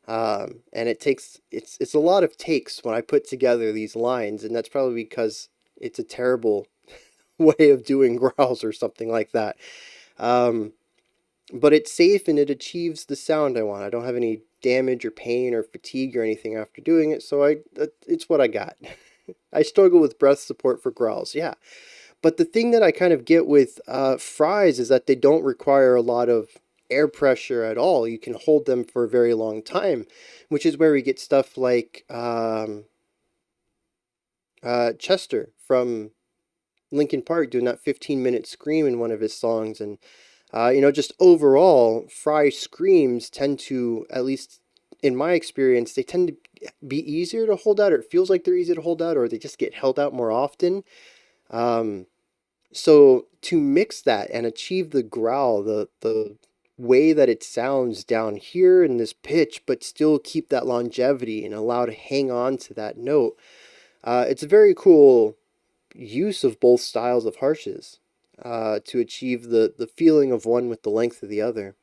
And it's a lot of takes when I put together these lines, and that's probably because it's a terrible way of doing growls or something like that. But it's safe and it achieves the sound I want. I don't have any damage or pain or fatigue or anything after doing it, so it's what I got. I struggle with breath support for growls, yeah. But the thing that I kind of get with fries is that they don't require a lot of air pressure at all. You can hold them for a very long time, which is where we get stuff like Chester from Linkin Park doing that 15-minute scream in one of his songs. And just overall, fry screams tend to, at least in my experience, they tend to be easier to hold out, or it feels like they're easy to hold out, or they just get held out more often. So to mix that and achieve the growl, the way that it sounds down here in this pitch, but still keep that longevity and allow to hang on to that note, it's a very cool use of both styles of harshes to achieve the feeling of one with the length of the other.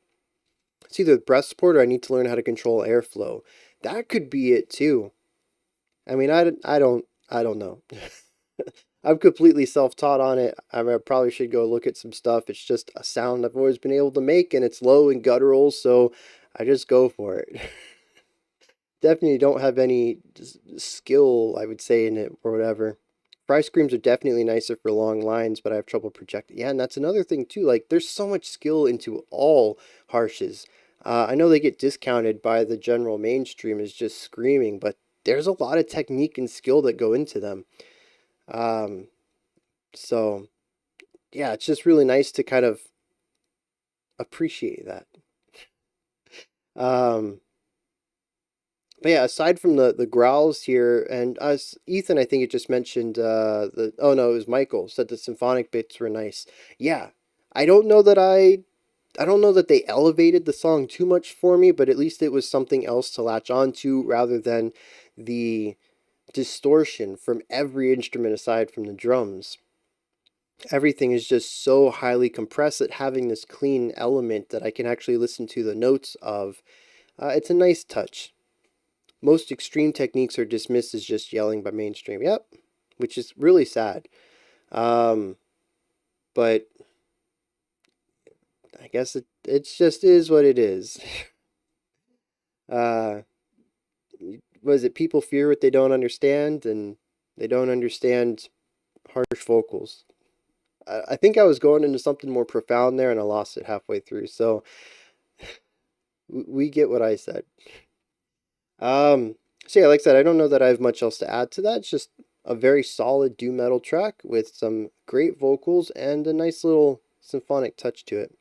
It's either breath support or I need to learn how to control airflow. That could be it too. I mean, I don't know. I'm completely self-taught on it. I probably should go look at some stuff. It's just a sound I've always been able to make, and it's low and guttural, so I just go for it. Definitely don't have any skill, I would say, in it or whatever. Fry screams are definitely nicer for long lines, but I have trouble projecting. Yeah, and that's another thing too. Like, there's so much skill into all harshes. I know they get discounted by the general mainstream as just screaming, but there's a lot of technique and skill that go into them. So yeah, it's just really nice to kind of appreciate that. But yeah, aside from the growls here, and Ethan, I think it just mentioned oh no, it was Michael said the symphonic bits were nice. Yeah, I don't know that they elevated the song too much for me, but at least it was something else to latch onto rather than the distortion from every instrument aside from the drums. Everything is just so highly compressed that having this clean element that I can actually listen to the notes of, it's a nice touch. Most extreme techniques are dismissed as just yelling by mainstream. Yep, which is really sad. But I guess it just is what it is. Was it people fear what they don't understand, and they don't understand harsh vocals? I think I was going into something more profound there, and I lost it halfway through. So we get what I said. So yeah, like I said, I don't know that I have much else to add to that. It's just a very solid doom metal track with some great vocals and a nice little symphonic touch to it.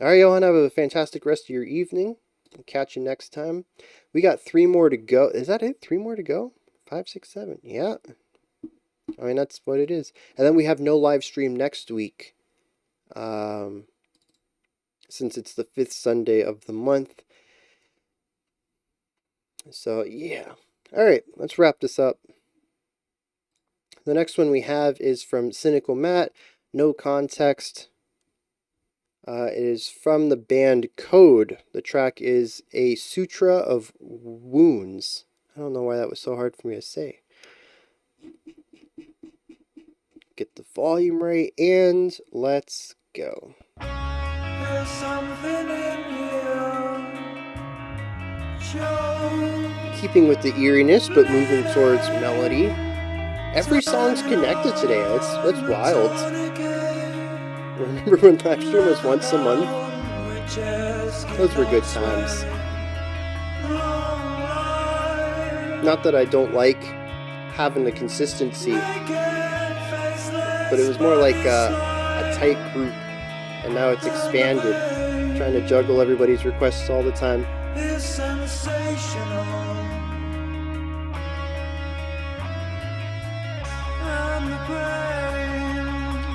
All right, Johan, have a fantastic rest of your evening. I'll catch you next time. We got 3 more to go. Is that it? 3 more to go? 5, 6, 7. Yeah. I mean, that's what it is. And then we have no live stream next week. Since it's the 5th Sunday of the month. So, yeah. All right, let's wrap this up. The next one we have is from Cynical Matt. No context. It is from the band Code. The track is a Sutra of Wounds. I don't know why that was so hard for me to say. Get the volume right, and let's go. There's something in here. Joe. Keeping with the eeriness, but moving towards melody. Every song's connected today. That's wild. Remember when Livestream was once a month? Those were good times. Not that I don't like having the consistency, but it was more like a tight group, and now it's expanded, trying to juggle everybody's requests all the time.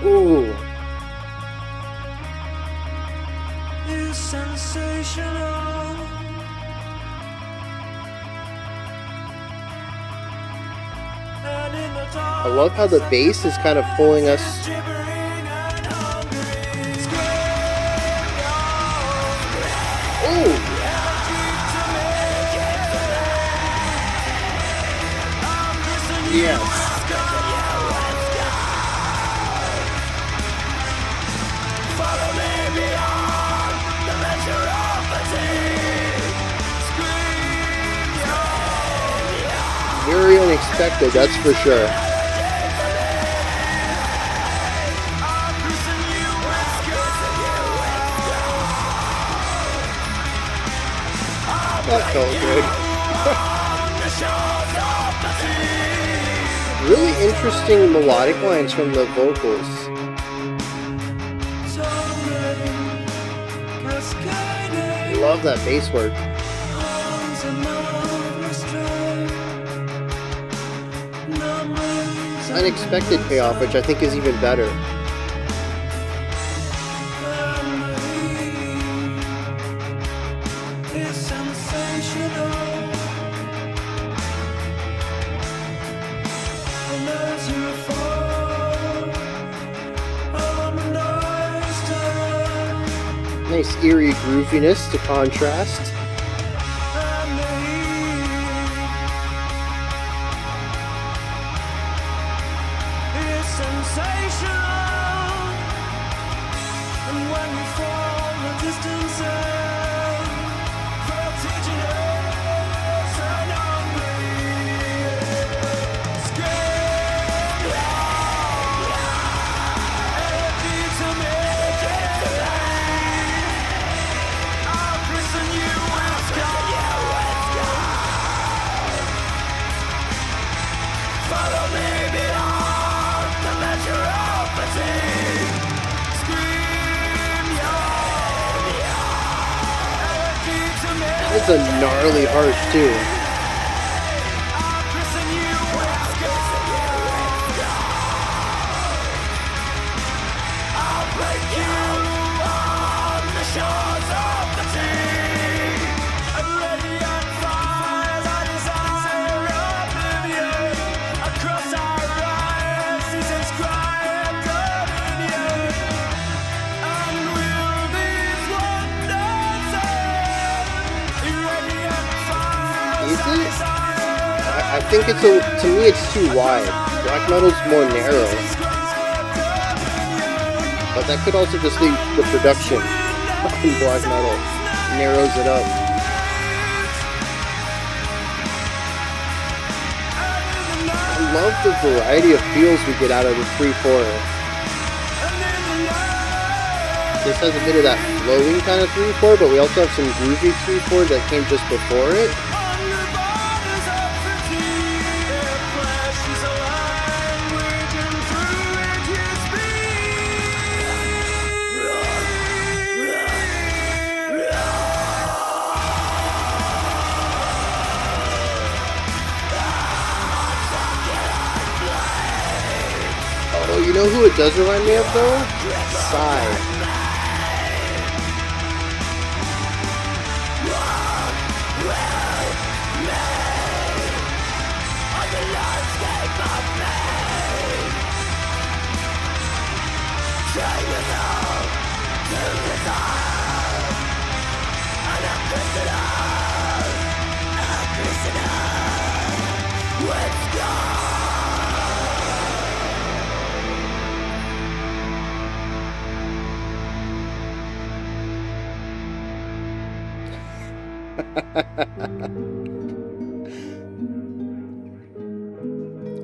Ooh. sensational. And in the dark, I love how the bass is kind of pulling us. gibbering and hungry. Scream Oh, yes. Very unexpected, that's for sure. That felt good. Really interesting melodic lines from the vocals. Love that bass work. Unexpected payoff, which I think is even better. Nice eerie grooviness to contrast. It's a gnarly harsh too. I think it's to me it's too wide. Black metal's more narrow. But that could also just be the production on black metal narrows it up. I love the variety of feels we get out of the 3/4. This has a bit of that flowing kind of 3/4, but we also have some groovy 3/4 that came just before it. Oh, you know who it does remind me of though? Psy.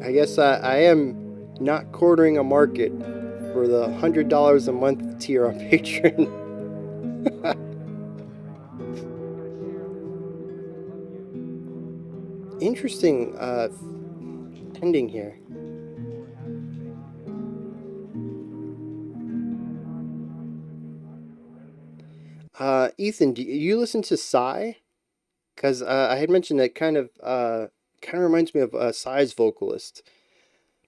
I guess I am not quartering a market for the $100 a month tier on Patreon. Interesting ending here. Ethan, do you listen to Psy? Because I had mentioned that kind of reminds me of Psy's vocalist,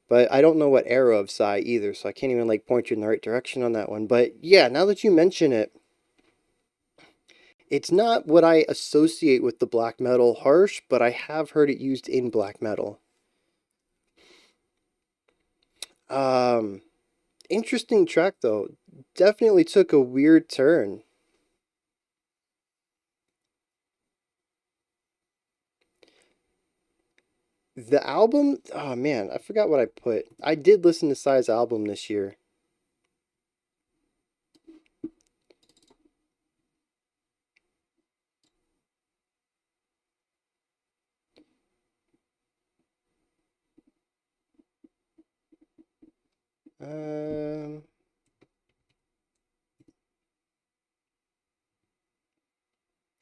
but I don't know what era of Psy either, so I can't even like point you in the right direction on that one. But yeah, now that you mention it, It's not what I associate with the black metal harsh, but I have heard it used in black metal. Interesting track though. Definitely took a weird turn. The album, oh man, I forgot what I put. I did listen to Psy's album this year. Um,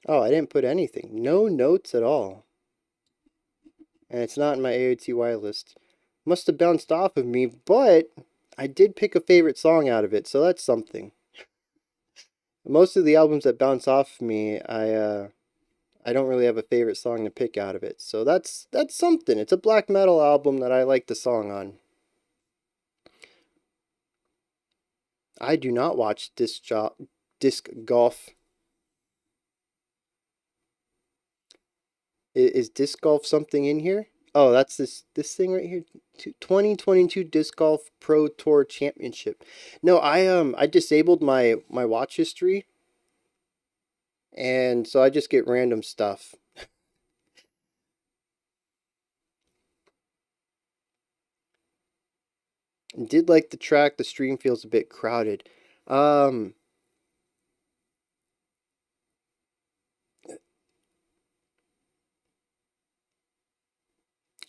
oh, I didn't put anything. No notes at all. And it's not in my AOTY list. Must have bounced off of me, but I did pick a favorite song out of it, so that's something. Most of the albums that bounce off of me, I don't really have a favorite song to pick out of it. So that's something. It's a black metal album that I like the song on. I do not watch disc golf. Is disc golf something in here? Oh, that's this thing right here. 2022 Disc Golf Pro Tour Championship. No, I disabled my watch history, and so I just get random stuff. And did like the track. The stream feels a bit crowded. I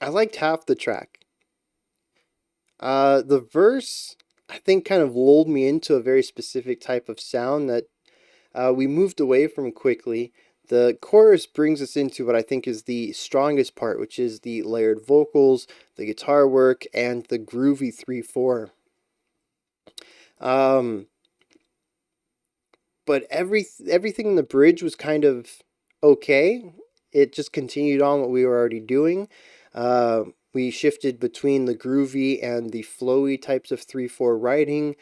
liked half the track. The verse, I think, kind of lulled me into a very specific type of sound that we moved away from quickly. The chorus brings us into what I think is the strongest part, which is the layered vocals, the guitar work, and the groovy 3/4. But everything in the bridge was kind of okay. It just continued on what we were already doing. We shifted between the groovy and the flowy types of 3/4 writing.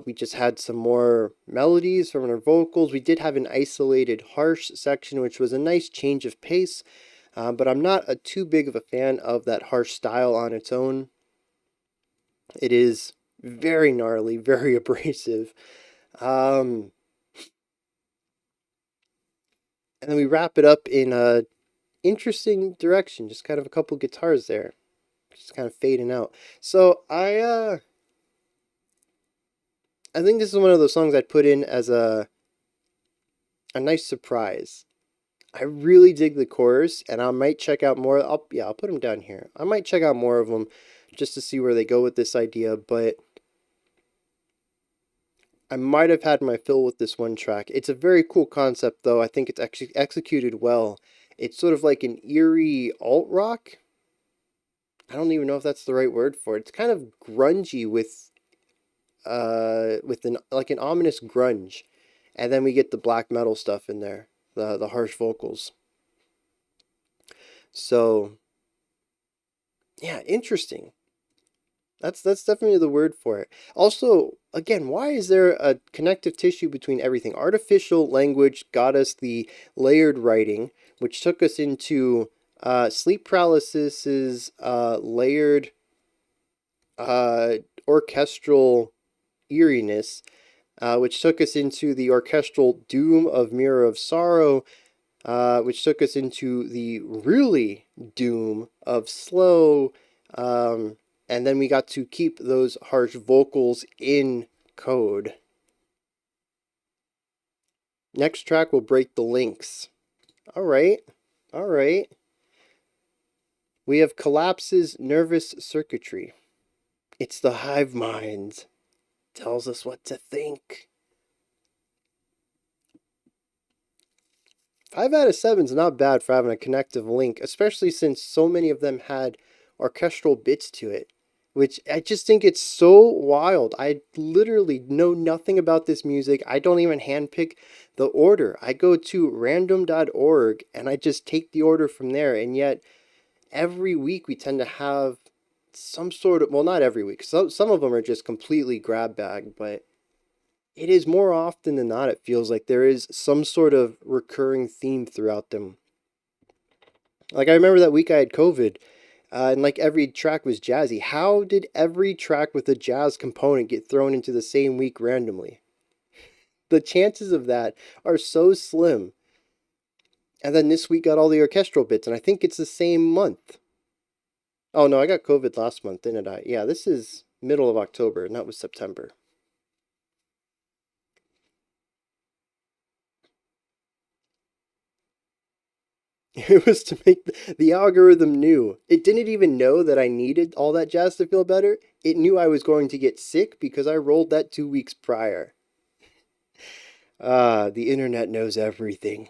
We just had some more melodies from our vocals. We did have an isolated harsh section, which was a nice change of pace, but I'm not too big of a fan of that harsh style on its own. It is very gnarly, very abrasive. And then we wrap it up in a interesting direction, just kind of a couple guitars there, just kind of fading out. So I think this is one of those songs I'd put in as a nice surprise. I really dig the chorus, and I might check out more. I'll put them down here. I might check out more of them just to see where they go with this idea, but I might have had my fill with this one track. It's a very cool concept, though. I think it's actually executed well. It's sort of like an eerie alt rock. I don't even know if that's the right word for it. It's kind of grungy with an ominous grunge, and then we get the black metal stuff in there, the harsh vocals. So yeah, interesting. That's definitely the word for it. Also, again, why is there a connective tissue between everything? Artificial language got us the layered writing, which took us into sleep paralysis's layered orchestral eeriness, which took us into the orchestral doom of Mirror of Sorrow, which took us into the really doom of Slow, and then we got to keep those harsh vocals in code. Next track will break the links. All right. We have Kollapse's Nervous Circuitry. It's the hive mind. Tells us what to think. 5 out of 7 is not bad for having a connective link, especially since so many of them had orchestral bits to it, which I just think it's so wild. I literally know nothing about this music. I don't even handpick the order. I go to random.org and I just take the order from there, and yet every week we tend to have some sort of, well, not every week. Some of them are just completely grab bag, but It is more often than not, it feels like there is some sort of recurring theme throughout them. Like, I remember that week I had COVID, and like every track was jazzy. How did every track with a jazz component get thrown into the same week randomly? The chances of that are so slim. And then this week got all the orchestral bits, and I think it's the same month. Oh no, I got COVID last month, didn't I? Yeah, this is middle of October, and that was September. It was to make the algorithm knew. It didn't even know that I needed all that jazz to feel better. It knew I was going to get sick because I rolled that 2 weeks prior. Ah, the internet knows everything.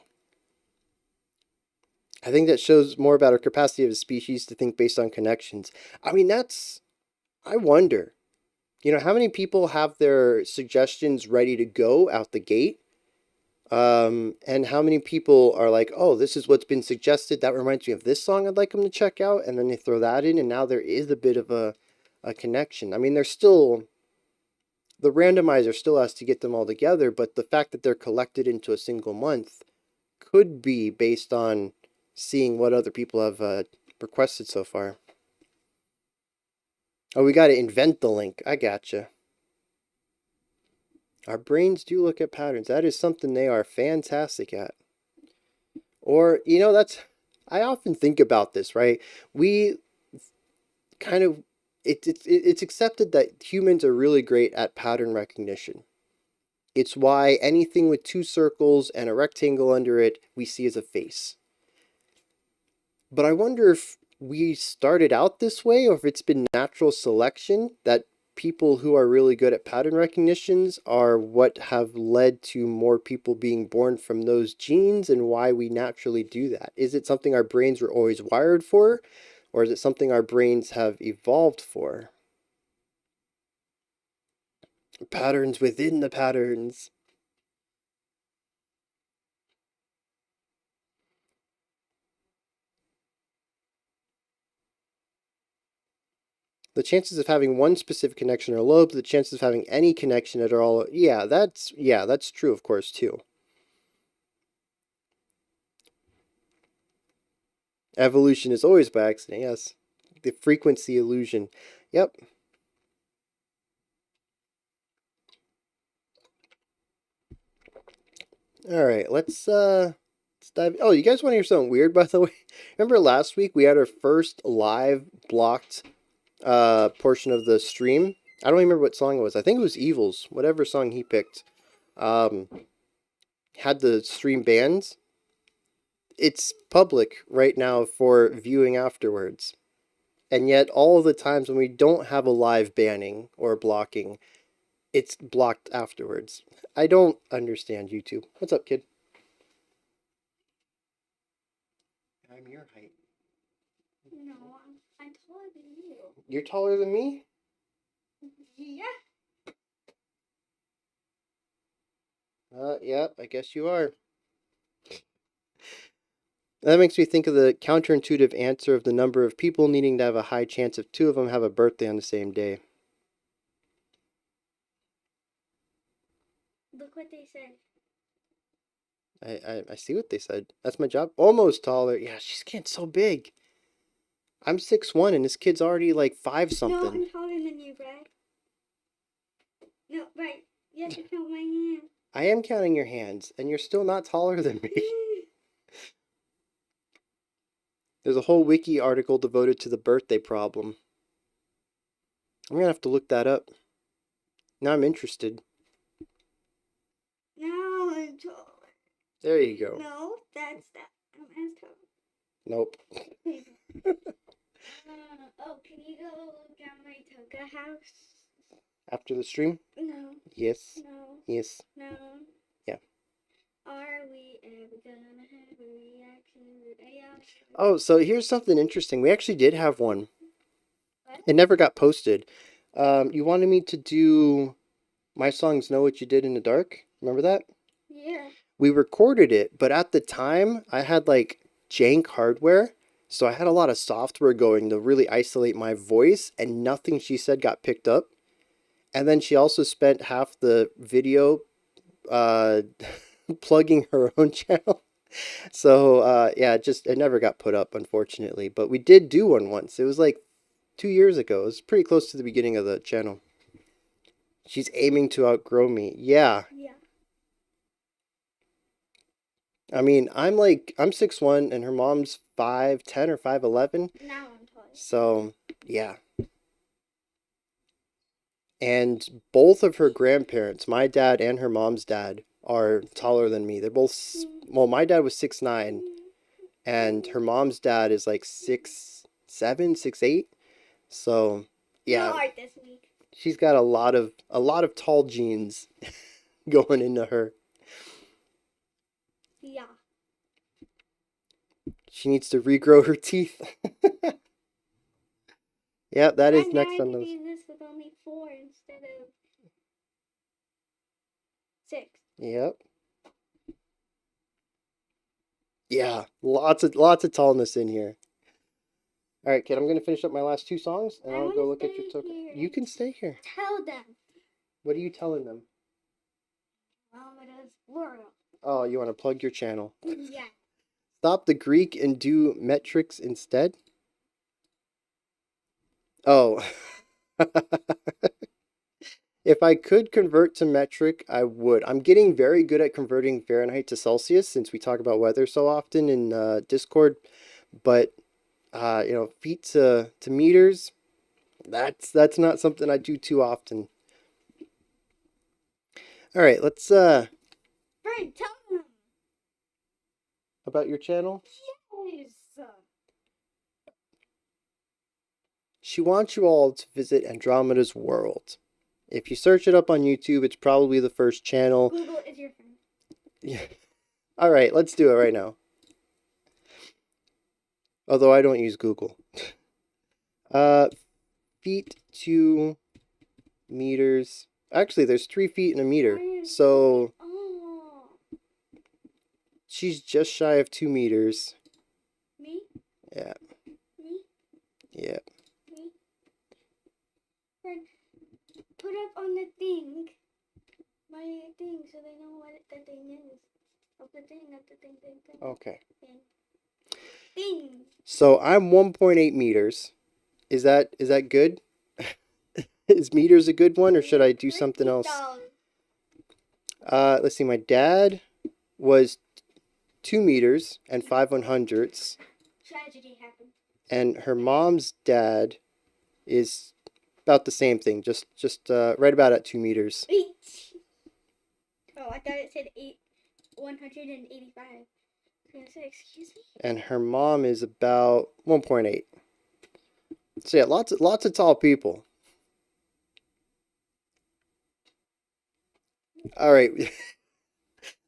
I think that shows more about our capacity of a species to think based on connections. I mean, I wonder, how many people have their suggestions ready to go out the gate? And how many people are like, oh, this is what's been suggested. That reminds me of this song I'd like them to check out. And then they throw that in, and now there is a bit of a connection. I mean, the randomizer still has to get them all together, but the fact that they're collected into a single month could be based on seeing what other people have requested so far. Oh, we got to invent the link. I gotcha. Our brains do look at patterns. That is something they are fantastic at. Or, I often think about this, right? We kind of, it's accepted that humans are really great at pattern recognition. It's why anything with two circles and a rectangle under it, we see as a face. But I wonder if we started out this way, or if it's been natural selection that people who are really good at pattern recognitions are what have led to more people being born from those genes, and why we naturally do that. Is it something our brains were always wired for, or is it something our brains have evolved for? Patterns within the patterns. The chances of having one specific connection are low, but the chances of having any connection at all, that's true, of course, too. Evolution is always by accident, yes. The frequency illusion. Yep. All right, let's dive. Oh, you guys want to hear something weird, by the way? Remember last week we had our first live blocked portion of the stream? I don't remember what song it was. I think it was Evils, whatever song he picked. Had the stream banned. It's public right now for viewing afterwards. And yet all of the times when we don't have a live banning or blocking, it's blocked afterwards. I don't understand YouTube. What's up, kid? I'm your height. No, I'm taller than you. You're taller than me? Yeah. Yeah, I guess you are. That makes me think of the counterintuitive answer of the number of people needing to have a high chance if two of them have a birthday on the same day. Look what they said. I see what they said. That's my job. Almost taller. Yeah, she's getting so big. I'm 6'1", and this kid's already like 5 No, something. I'm taller than you, Brad. No, right. You have to count my hand. I am counting your hands, and you're still not taller than me. There's a whole wiki article devoted to the birthday problem. I'm gonna have to look that up. Now I'm interested. No, I'm taller. There you go. No, that's that. I'm as tall. Nope. Oh, can you go down my toga house? After the stream? No, Yes. no, Yes. no. Yeah. Are we ever gonna have a reaction? Oh, so here's something interesting. We actually did have one. What? It never got posted. You wanted me to do my songs Know What You Did in the Dark? Remember that? Yeah. We recorded it, but at the time I had like jank hardware, so I had a lot of software going to really isolate my voice, and nothing she said got picked up. And then she also spent half the video uh, plugging her own channel. So yeah, it never got put up, unfortunately. But we did do one once. It was like 2 years ago. It was pretty close to the beginning of the channel. She's aiming to outgrow me. Yeah. Yeah. I mean, I'm 6'1" and her mom's 5'10" or 5'11". Now I'm tall. So, yeah. And both of her grandparents, my dad and her mom's dad, are taller than me. They're both, well, my dad was 6'9", and her mom's dad is like 6'7", 6'8". So, No yeah, art this week. she's got a lot of tall genes going into her. Yeah. She needs to regrow her teeth. Yeah, that is And next now on I can those. do this with only 4 instead of 6. Yep. Yeah, lots of tallness in here. All right, kid, I'm gonna finish up my last 2 songs, and I I'll wanna go look at your stay token. here. You can stay here. Tell them. What are you telling them? Amadeus world. Oh, you want to plug your channel? Yeah. Stop the Greek and do metrics instead. Oh. If I could convert to metric, I would. I'm getting very good at converting Fahrenheit to Celsius since we talk about weather so often in Discord. But feet to meters, that's not something I do too often. All right, let's Frank, tell them. about your channel. Yes. She wants you all to visit Andromeda's world. If you search it up on YouTube, it's probably the first channel. Google is your friend. Yeah. All right, let's do it right now. Although I don't use Google. Feet to meters. Actually, there's 3 feet in a meter. So Oh. she's just shy of 2 meters. Me? Yeah. Me? Yeah. Me? Friend, put up on the thing. My thing so they know what the thing is. Of the thing, of the thing. Okay. Thing. So I'm 1.8 meters. Is that good? Is meters a good one, or should I do something else? Let's see. My dad was 2 meters and 5/100ths, Tragedy happened. and her mom's dad is about the same thing, just right about at 2 meters. 8. Oh, I thought it said 185. I was gonna say, excuse me. And her mom is about 1.8. So yeah, lots of tall people. All right.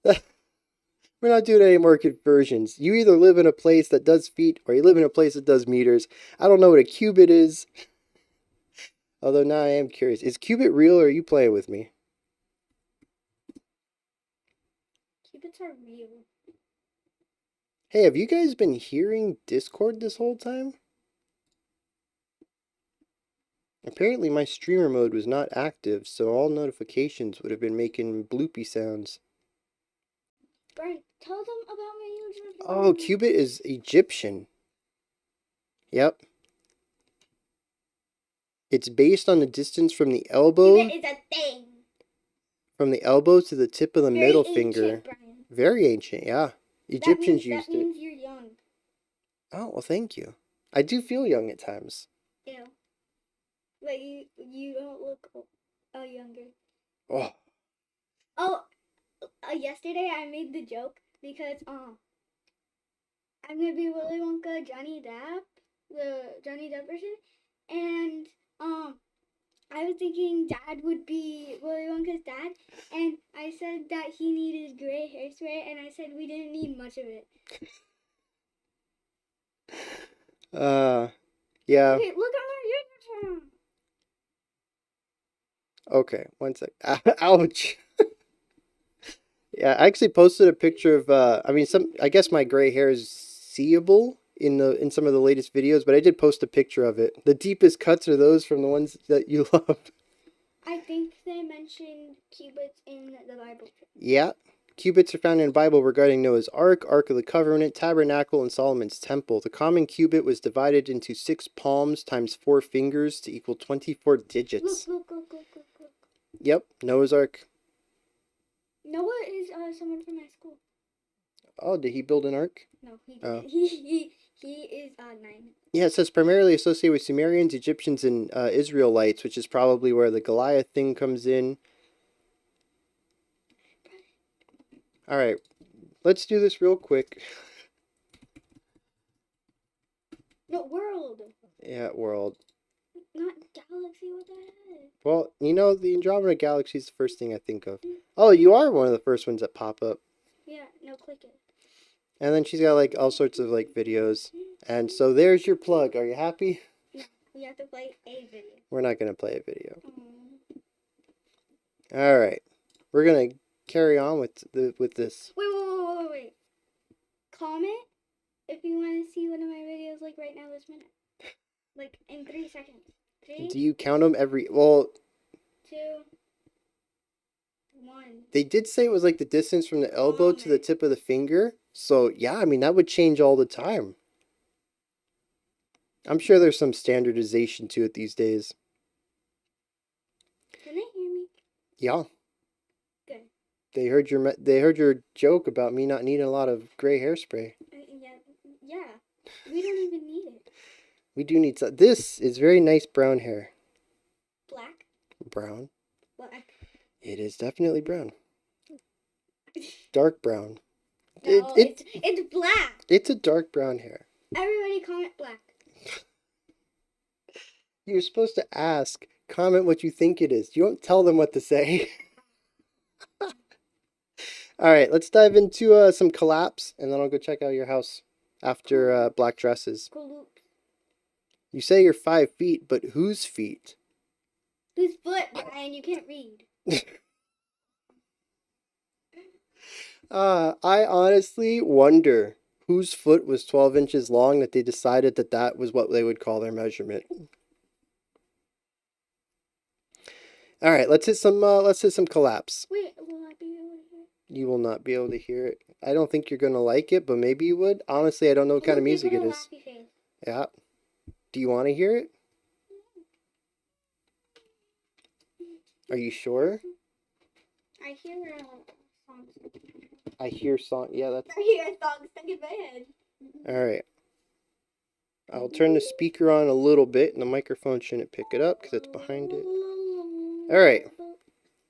We're not doing any more conversions. You either live in a place that does feet or you live in a place that does meters. I don't know what a cubit is. Although now I am curious. Is cubit real or are you playing with me? Cubits are real. Hey, have you guys been hearing Discord this whole time? Apparently my streamer mode was not active, so all notifications would have been making bloopy sounds. Brian, tell them about my YouTube. Oh, cubit is Egyptian. Yep. It's based on the distance from the elbow Cubit is a thing. to the tip of the Very middle ancient, finger. Brian. Very ancient, yeah. Egyptians used that it. means you're young. Oh, well, thank you. I do feel young at times. Ew. But you don't look younger. Oh, Oh, yesterday I made the joke because I'm gonna be Willy Wonka Johnny Depp, the Johnny Depp version, and I was thinking Dad would be Willy Wonka's dad, and I said that he needed gray hairspray, and I said we didn't need much of it. yeah. Okay, look on our YouTube channel. Okay, one sec. Ouch. Yeah, I actually posted a picture of I guess my gray hair is seeable in some of the latest videos, but I did post a picture of it. The deepest cuts are those from the ones that you love. I think they mentioned cubits in the Bible. Yeah. Cubits are found in the Bible regarding Noah's Ark, Ark of the Covenant, Tabernacle, and Solomon's Temple. The common cubit was divided into 6 palms times 4 fingers to equal 24 digits. Look. Yep, Noah's Ark. Noah is someone from my school. Oh, did he build an ark? No, he Oh. didn't. He is 9. Yeah, it says primarily associated with Sumerians, Egyptians, and Israelites, which is probably where the Goliath thing comes in. All right, let's do this real quick. No, world. Yeah, world. Not galaxy, what the heck? Well, you know, the Andromeda Galaxy is the first thing I think of. Oh, you are one of the first ones that pop up. Yeah, no, click it. And then she's got like all sorts of like videos. And so there's your plug. Are you happy? No, we have to play a video. We're not going to play a video. Mm. All right. We're going to carry on with this. Wait. Comment if you want to see one of my videos like right now this minute. Like in 3 seconds. 3, Do you count them every... Well, 2, 1. they did say it was like the distance from the elbow to the tip of the finger. So, yeah, I mean, that would change all the time. I'm sure there's some standardization to it these days. Can they hear me? Yeah. Good. They heard your joke about me not needing a lot of gray hairspray. Yeah. We don't even need it. We do need some. This is very nice brown hair. Black? Brown. Black. It is definitely brown. Dark brown. No, it's black. It's a dark brown hair. Everybody comment black. You're supposed to ask, comment what you think it is. You don't tell them what to say. All right, let's dive into some Kollapse, and then I'll go check out your house after Black Dresses. Kollapse. You say you're 5 feet, but whose feet? Whose foot, Brian? You can't read. I honestly wonder whose foot was 12 inches long that they decided that that was what they would call their measurement. All right, let's hit some Kollapse. Wait, will I be able to hear it? You will not be able to hear it. I don't think you're gonna like it, but maybe you would. Honestly, I don't know what kind of music it is. Yeah. Do you want to hear it? Are you sure? I hear songs. I hear song. Yeah, that's I hear a song stuck in my head. all right. I'll turn the speaker on a little bit, and the microphone shouldn't pick it up because it's behind it. All right,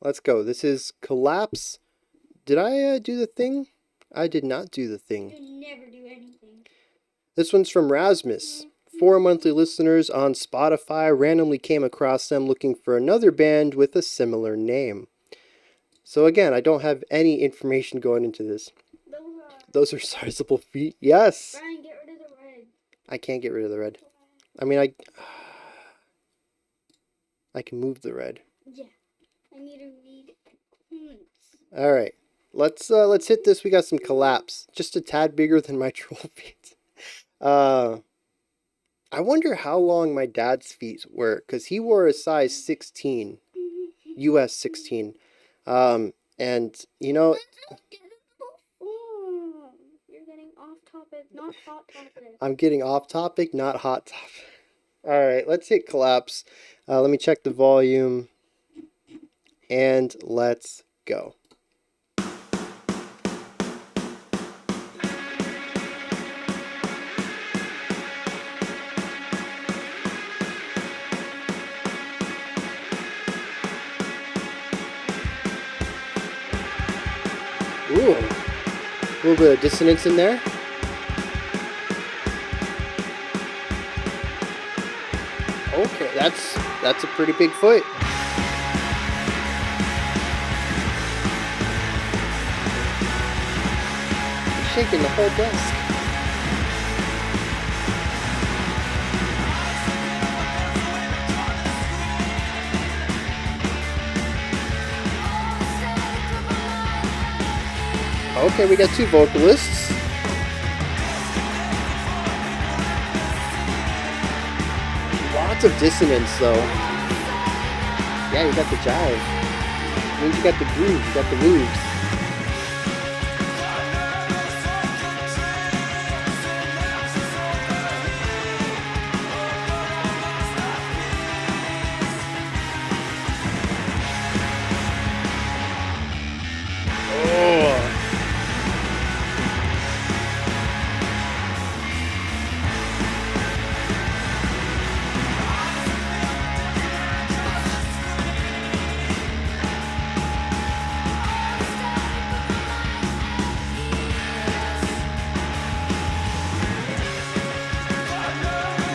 let's go. This is Kollapse. Did I do the thing? I did not do the thing. You never do anything. This one's from Rasmus. 4 monthly listeners on Spotify randomly came across them looking for another band with a similar name. So again, I don't have any information going into this. Those are sizable feet. Yes. Brian, get rid of the red. I can't get rid of the red. I mean, I can move the red. Yeah. I need to read points. All right. Let's hit this. We got some Kollapse. Just a tad bigger than my troll feet. I wonder how long my dad's feet were, because he wore a size 16, US 16. And, you know... You're getting off topic, not hot topic. I'm getting off topic, not hot topic. All right, let's hit Kollapse. Let me check the volume. And let's go. Ooh, a little bit of dissonance in there. Okay, that's a pretty big foot. It's shaking the whole desk. Okay, we got 2 vocalists. Lots of dissonance, though. Yeah, you got the jive. Means you got the groove, you got the moves. Oh.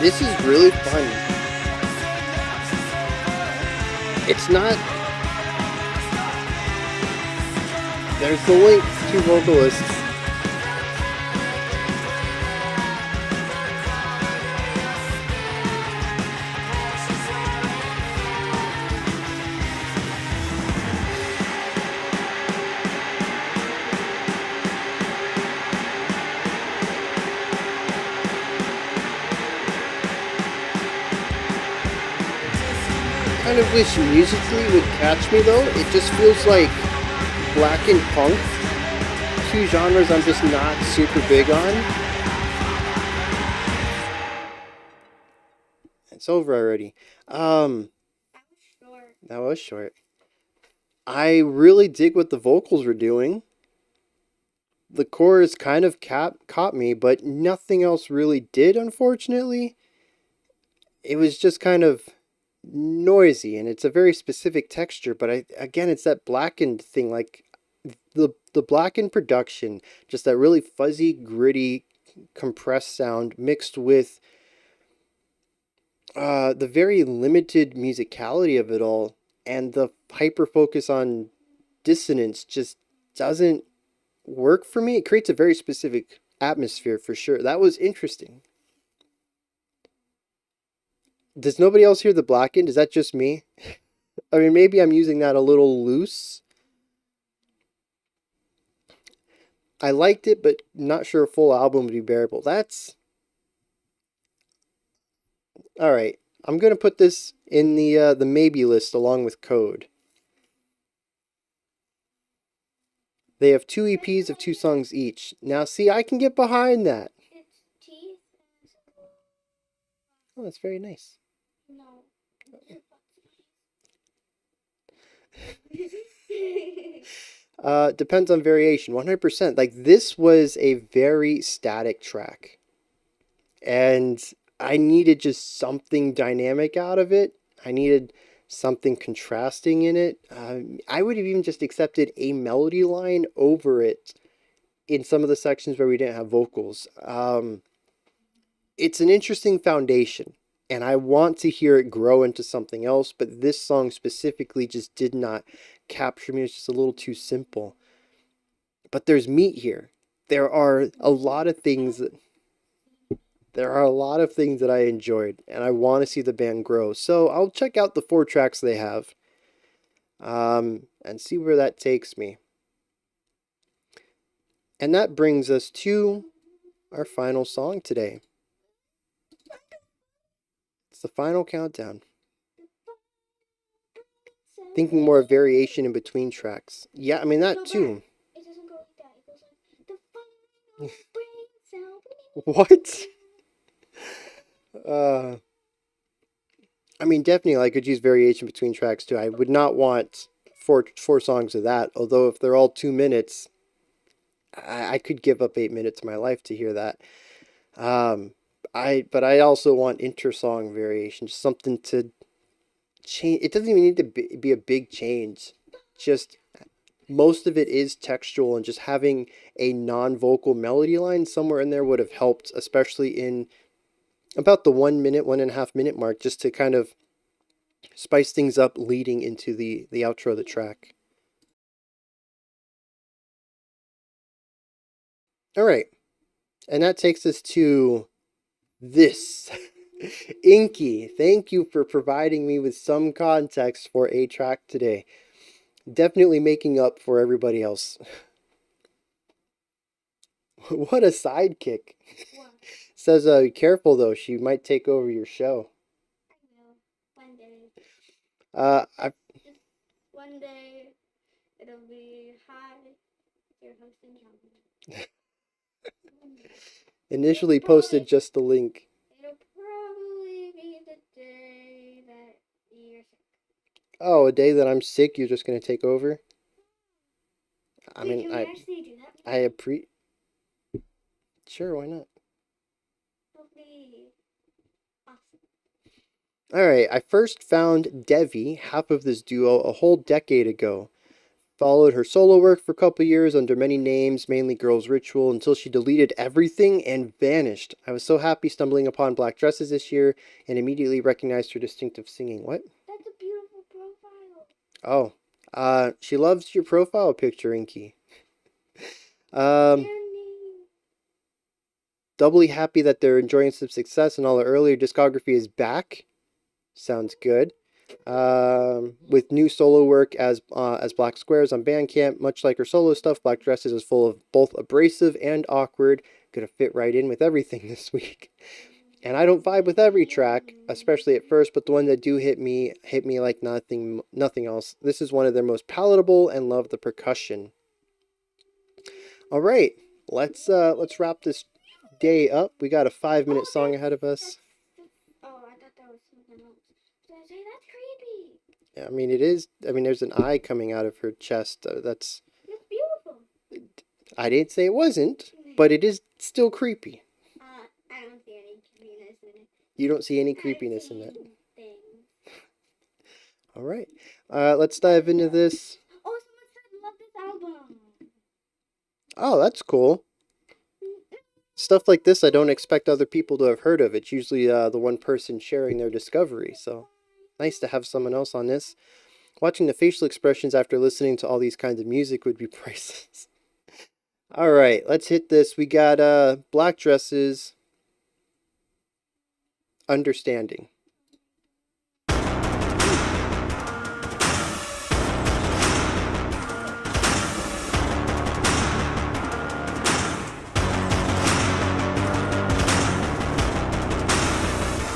This is really fun. It's not... There's only two vocalists. I kind of wish musically would catch me though. It just feels like black and punk, two genres I'm just not super big on. It's over already. Short. That was short. I really dig what the vocals were doing. The chorus kind of caught me, but nothing else really did, unfortunately. It was just kind of noisy, and it's a very specific texture, but again, it's that blackened thing, like the blackened production, just that really fuzzy, gritty, compressed sound mixed with the very limited musicality of it all, and the hyper focus on dissonance just doesn't work for me. It creates a very specific atmosphere for sure. That was interesting. Does nobody else hear the blackened? Is that just me? I mean, maybe I'm using that a little loose. I liked it, but not sure a full album would be bearable. That's... Alright, I'm going to put this in the maybe list along with Code. They have 2 EPs of 2 songs each. Now, see, I can get behind that. It's teeth. Oh, that's very nice. No. Depends on variation, 100%. Like, this was a very static track. And I needed just something dynamic out of it. I needed something contrasting in it. I would have even just accepted a melody line over it in some of the sections where we didn't have vocals. It's an interesting foundation, and I want to hear it grow into something else, but this song specifically just did not capture me. It's just a little too simple. But there's meat here. There are a lot of things that I enjoyed, and I want to see the band grow. So I'll check out the 4 tracks they have, and see where that takes me. And that brings us to our final song today. It's the final countdown. Thinking more of variation in between tracks. Yeah, I mean that too. It doesn't go like that. It goes like the final brain cell. What? I mean, definitely I could use variation between tracks too. I would not want four songs of that, although if they're all 2 minutes, I could give up 8 minutes of my life to hear that. But I also want inter-song variation, just something to change. It doesn't even need to be a big change. Just most of it is textual, and just having a non-vocal melody line somewhere in there would have helped, especially in about the 1 minute, 1.5 minute mark, just to kind of spice things up leading into the outro of the track. All right. And that takes us to this. Inky, thank you for providing me with some context for a track today. Definitely making up for everybody else. What a sidekick. What? Says, careful though, she might take over your show. I will. One day. Sunday, it'll be hi, your host and Johnny. Initially posted just the link. It'll probably be the day that you're sick. Oh, a day that I'm sick, you're just gonna take over? I Wait, mean, can we actually do that? Sure, why not? It'll be awesome. Alright, I first found Devi, half of this duo, a whole decade ago. Followed her solo work for a couple years under many names, mainly Girls Ritual, until she deleted everything and vanished. I was so happy stumbling upon Black Dresses this year and immediately recognized her distinctive singing. What? That's a beautiful profile. Oh, she loves your profile picture, Inky. Jenny. Doubly happy that they're enjoying some success and all their earlier discography is back. Sounds good. With new solo work as Black Squares on Bandcamp. Much like her solo stuff, Black Dresses is full of both abrasive and awkward. Gonna fit right in with everything this week. And I don't vibe with every track, especially at first, but the one that do hit me like nothing else. This is one of their most palatable and love the percussion. All right, let's wrap this day up. We got a 5-minute song ahead of us. Oh, I thought that was something else. So I say that's creepy. I mean, it is. I mean, there's an eye coming out of her chest. It's beautiful. I didn't say it wasn't, but it is still creepy. I don't see any creepiness in it. You don't see any creepiness in that. Things. All right. Let's dive into this. Oh, someone said love this album. Oh, that's cool. Stuff like this, I don't expect other people to have heard of. It's usually the one person sharing their discovery. So nice to have someone else on this. Watching the facial expressions after listening to all these kinds of music would be priceless. All right, let's hit this. We got Black Dresses, Understanding.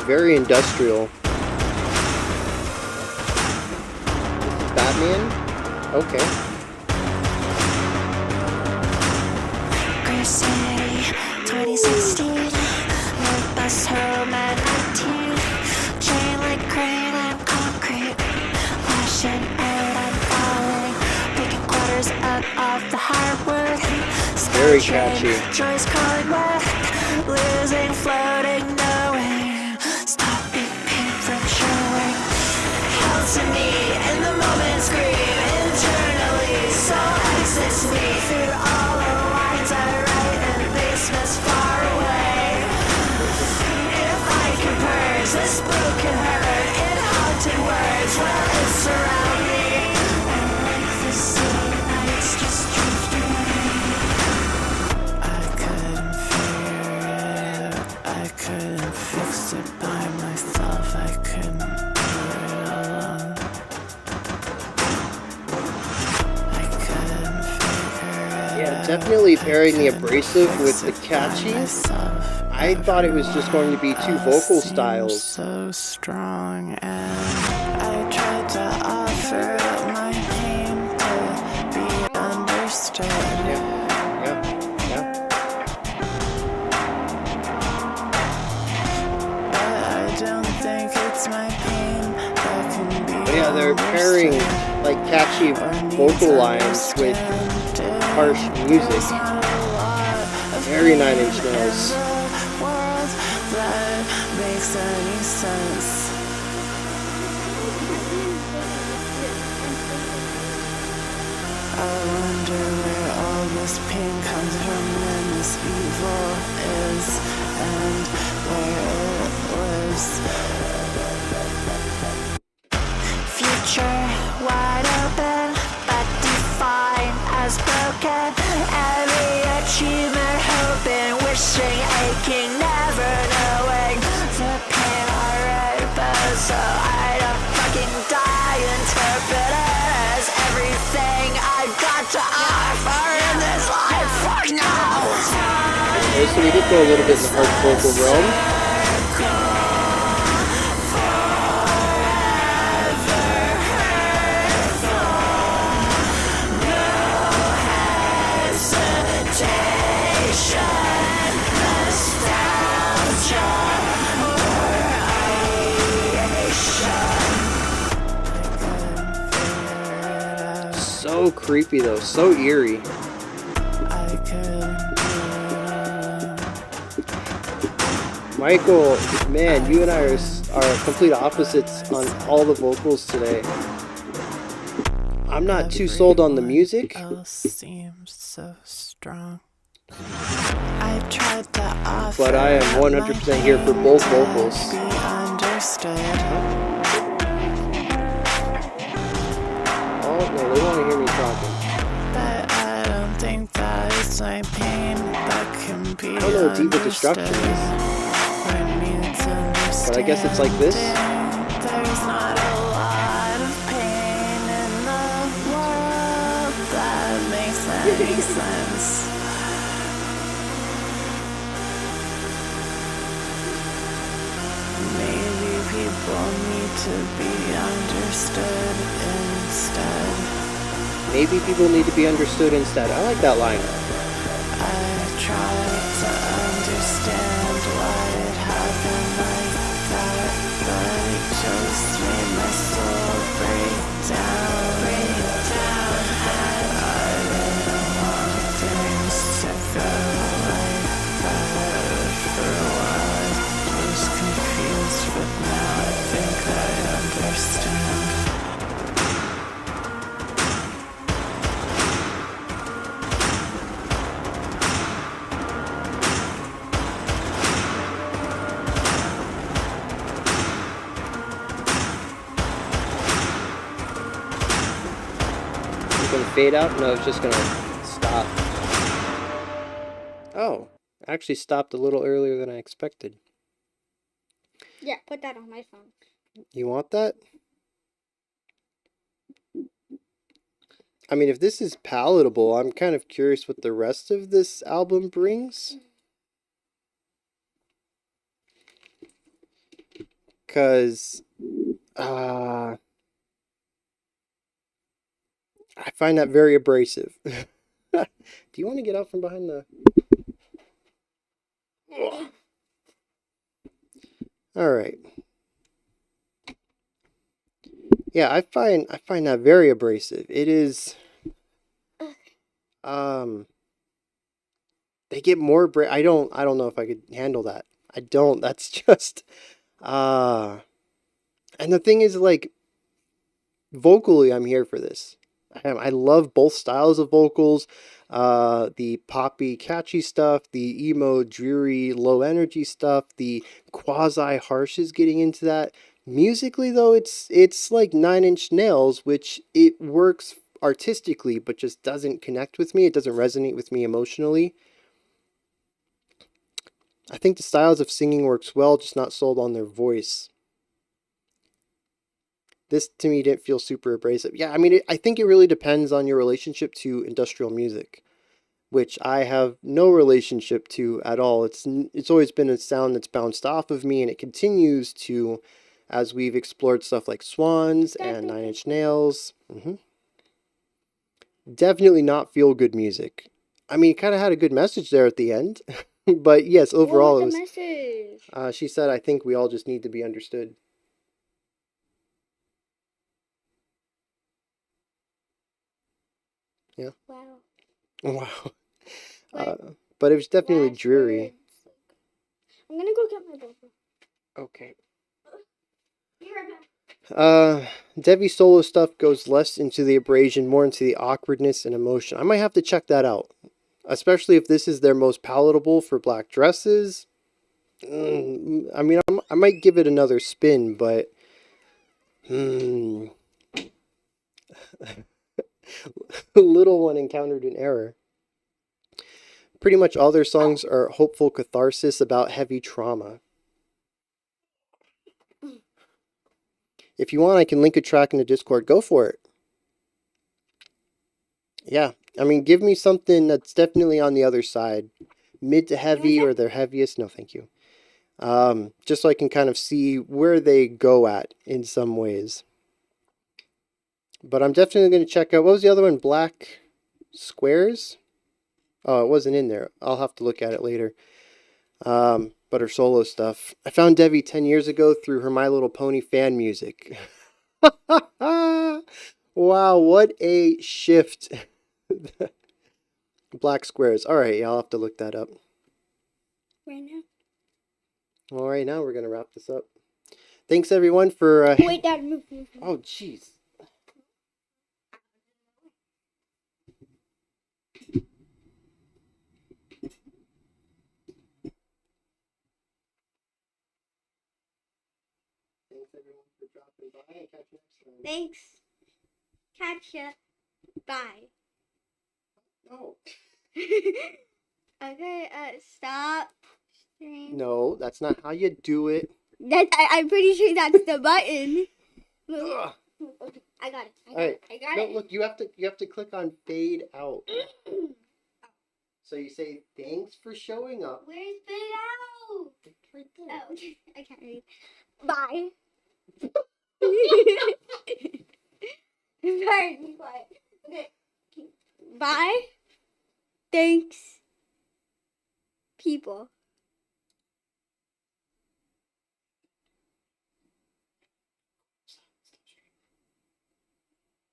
Very industrial. This is Batman? Okay. Grace City, 2016. North bus home at 19. Chain like crane and concrete. Lashing out, I'm falling. Picking quarters up off the hardwood. Very catchy. Joy's calling wet. Losing, floating, knowing. Stopping pain from showing. Held to me in the moment, scream internally. So exits me through all the lines I write in basements far away. If I could purge this broken hurt in haunted words, well, it's around me. And like the city nights just drift away. I couldn't figure it out. I couldn't fix it by myself. I couldn't do it alone. I couldn't figure it Yeah, out. definitely pairing the I couldn't abrasive fix with the it by catchy. myself. I thought it was just going to be two vocal styles. So strong, and I tried to offer up my pain to be understood. Yeah. But I don't think it's my pain that can be But yeah, they're pairing like catchy vocal lines with harsh music. Very Nine Inch Nails. World that makes any sense. I wonder where all this pain comes from and this evil is, and where it lives. Future wide open, but defined as broken. Every achievement, hoping, wishing, aching, never knowing the pain already, but so I don't fucking die. Interpret it as everything I've got to offer in this life. Fuck no! Okay, so we did go a little bit in the hard vocal realm. So creepy though, so eerie. I couldn't Michael, man, you and I are complete opposites on all the vocals today. I'm not too sold on the music. else seems so strong. I tried to offer But I am 100% here for both vocals. be understood. Oh, no, they want to hear me talking. But I don't think that is my pain that can be I don't know what Diva Destruction is. But I guess it's like this. There's not a lot of pain in the world that makes any sense. Maybe people need to be understood instead. Maybe people need to be understood instead. I like that line. I tried to understand why it happened like that, but it just made my soul break down. And I didn't want things to go like that. For a while I was confused, but now I think I understand. It's gonna fade out? No, it's just gonna stop. Oh, actually stopped a little earlier than I expected. Yeah, put that on my phone. You want that? I mean, if this is palatable, I'm kind of curious what the rest of this album brings. Because, I find that very abrasive. Do you want to get out from behind the... All right. Yeah, I find that very abrasive. It is, they get more I don't know if I could handle that. I don't. That's just, and the thing is, like, vocally, I'm here for this. I love both styles of vocals. The poppy, catchy stuff, the emo, dreary, low energy stuff, the quasi harshes getting into that. Musically, though, it's like Nine Inch Nails, which it works artistically, but just doesn't connect with me. It doesn't resonate with me emotionally. I think the styles of singing works well, just not sold on their voice. This, to me, didn't feel super abrasive. Yeah, I mean, I think it really depends on your relationship to industrial music, which I have no relationship to at all. It's always been a sound that's bounced off of me, and it continues to, as we've explored stuff like Swans and Nine Inch Nails. Definitely not feel-good music. I mean, it kind of had a good message there at the end. But yes, overall, What it was was... the message? she said, I think we all just need to be understood. Yeah. Wow. Wow. Like, But it was definitely last dreary. words. I'm gonna go get my bubble. Okay. Be right back. Devi solo stuff goes less into the abrasion, more into the awkwardness and emotion. I might have to check that out, especially if this is their most palatable for black dresses. I mean, I might give it another spin, but little one encountered an error. Pretty much all their songs are hopeful catharsis about heavy trauma. If you want, I can link a track in the Discord. Go for it. Yeah, I mean, give me something that's definitely on the other side. Mid to heavy or their heaviest. No, thank you. Just so I can kind of see where they go at in some ways. But I'm definitely going to check out, what was the other one? Black Squares? Oh, it wasn't in there. I'll have to look at it later. But her solo stuff. I found Devi 10 years ago through her My Little Pony fan music. Wow, what a shift. Black squares. All right, y'all have to look that up. Right now. All right, now we're going to wrap this up. Thanks, everyone, for... Wait, Dad, move. Oh, jeez. Thanks, everyone, for dropping by. And catch you next time. Thanks. Catch ya. Bye. No. Okay, stop. Stream. No, that's not how you do it. I'm pretty sure that's the button. Move. Ugh. Okay, I got it. All right. I got No, it. look, you have to click on fade out. So you say thanks for showing up. Where's fade out? It's right there. Oh, I can't read. Bye. Sorry, be quiet. Okay. Bye. Thanks, people.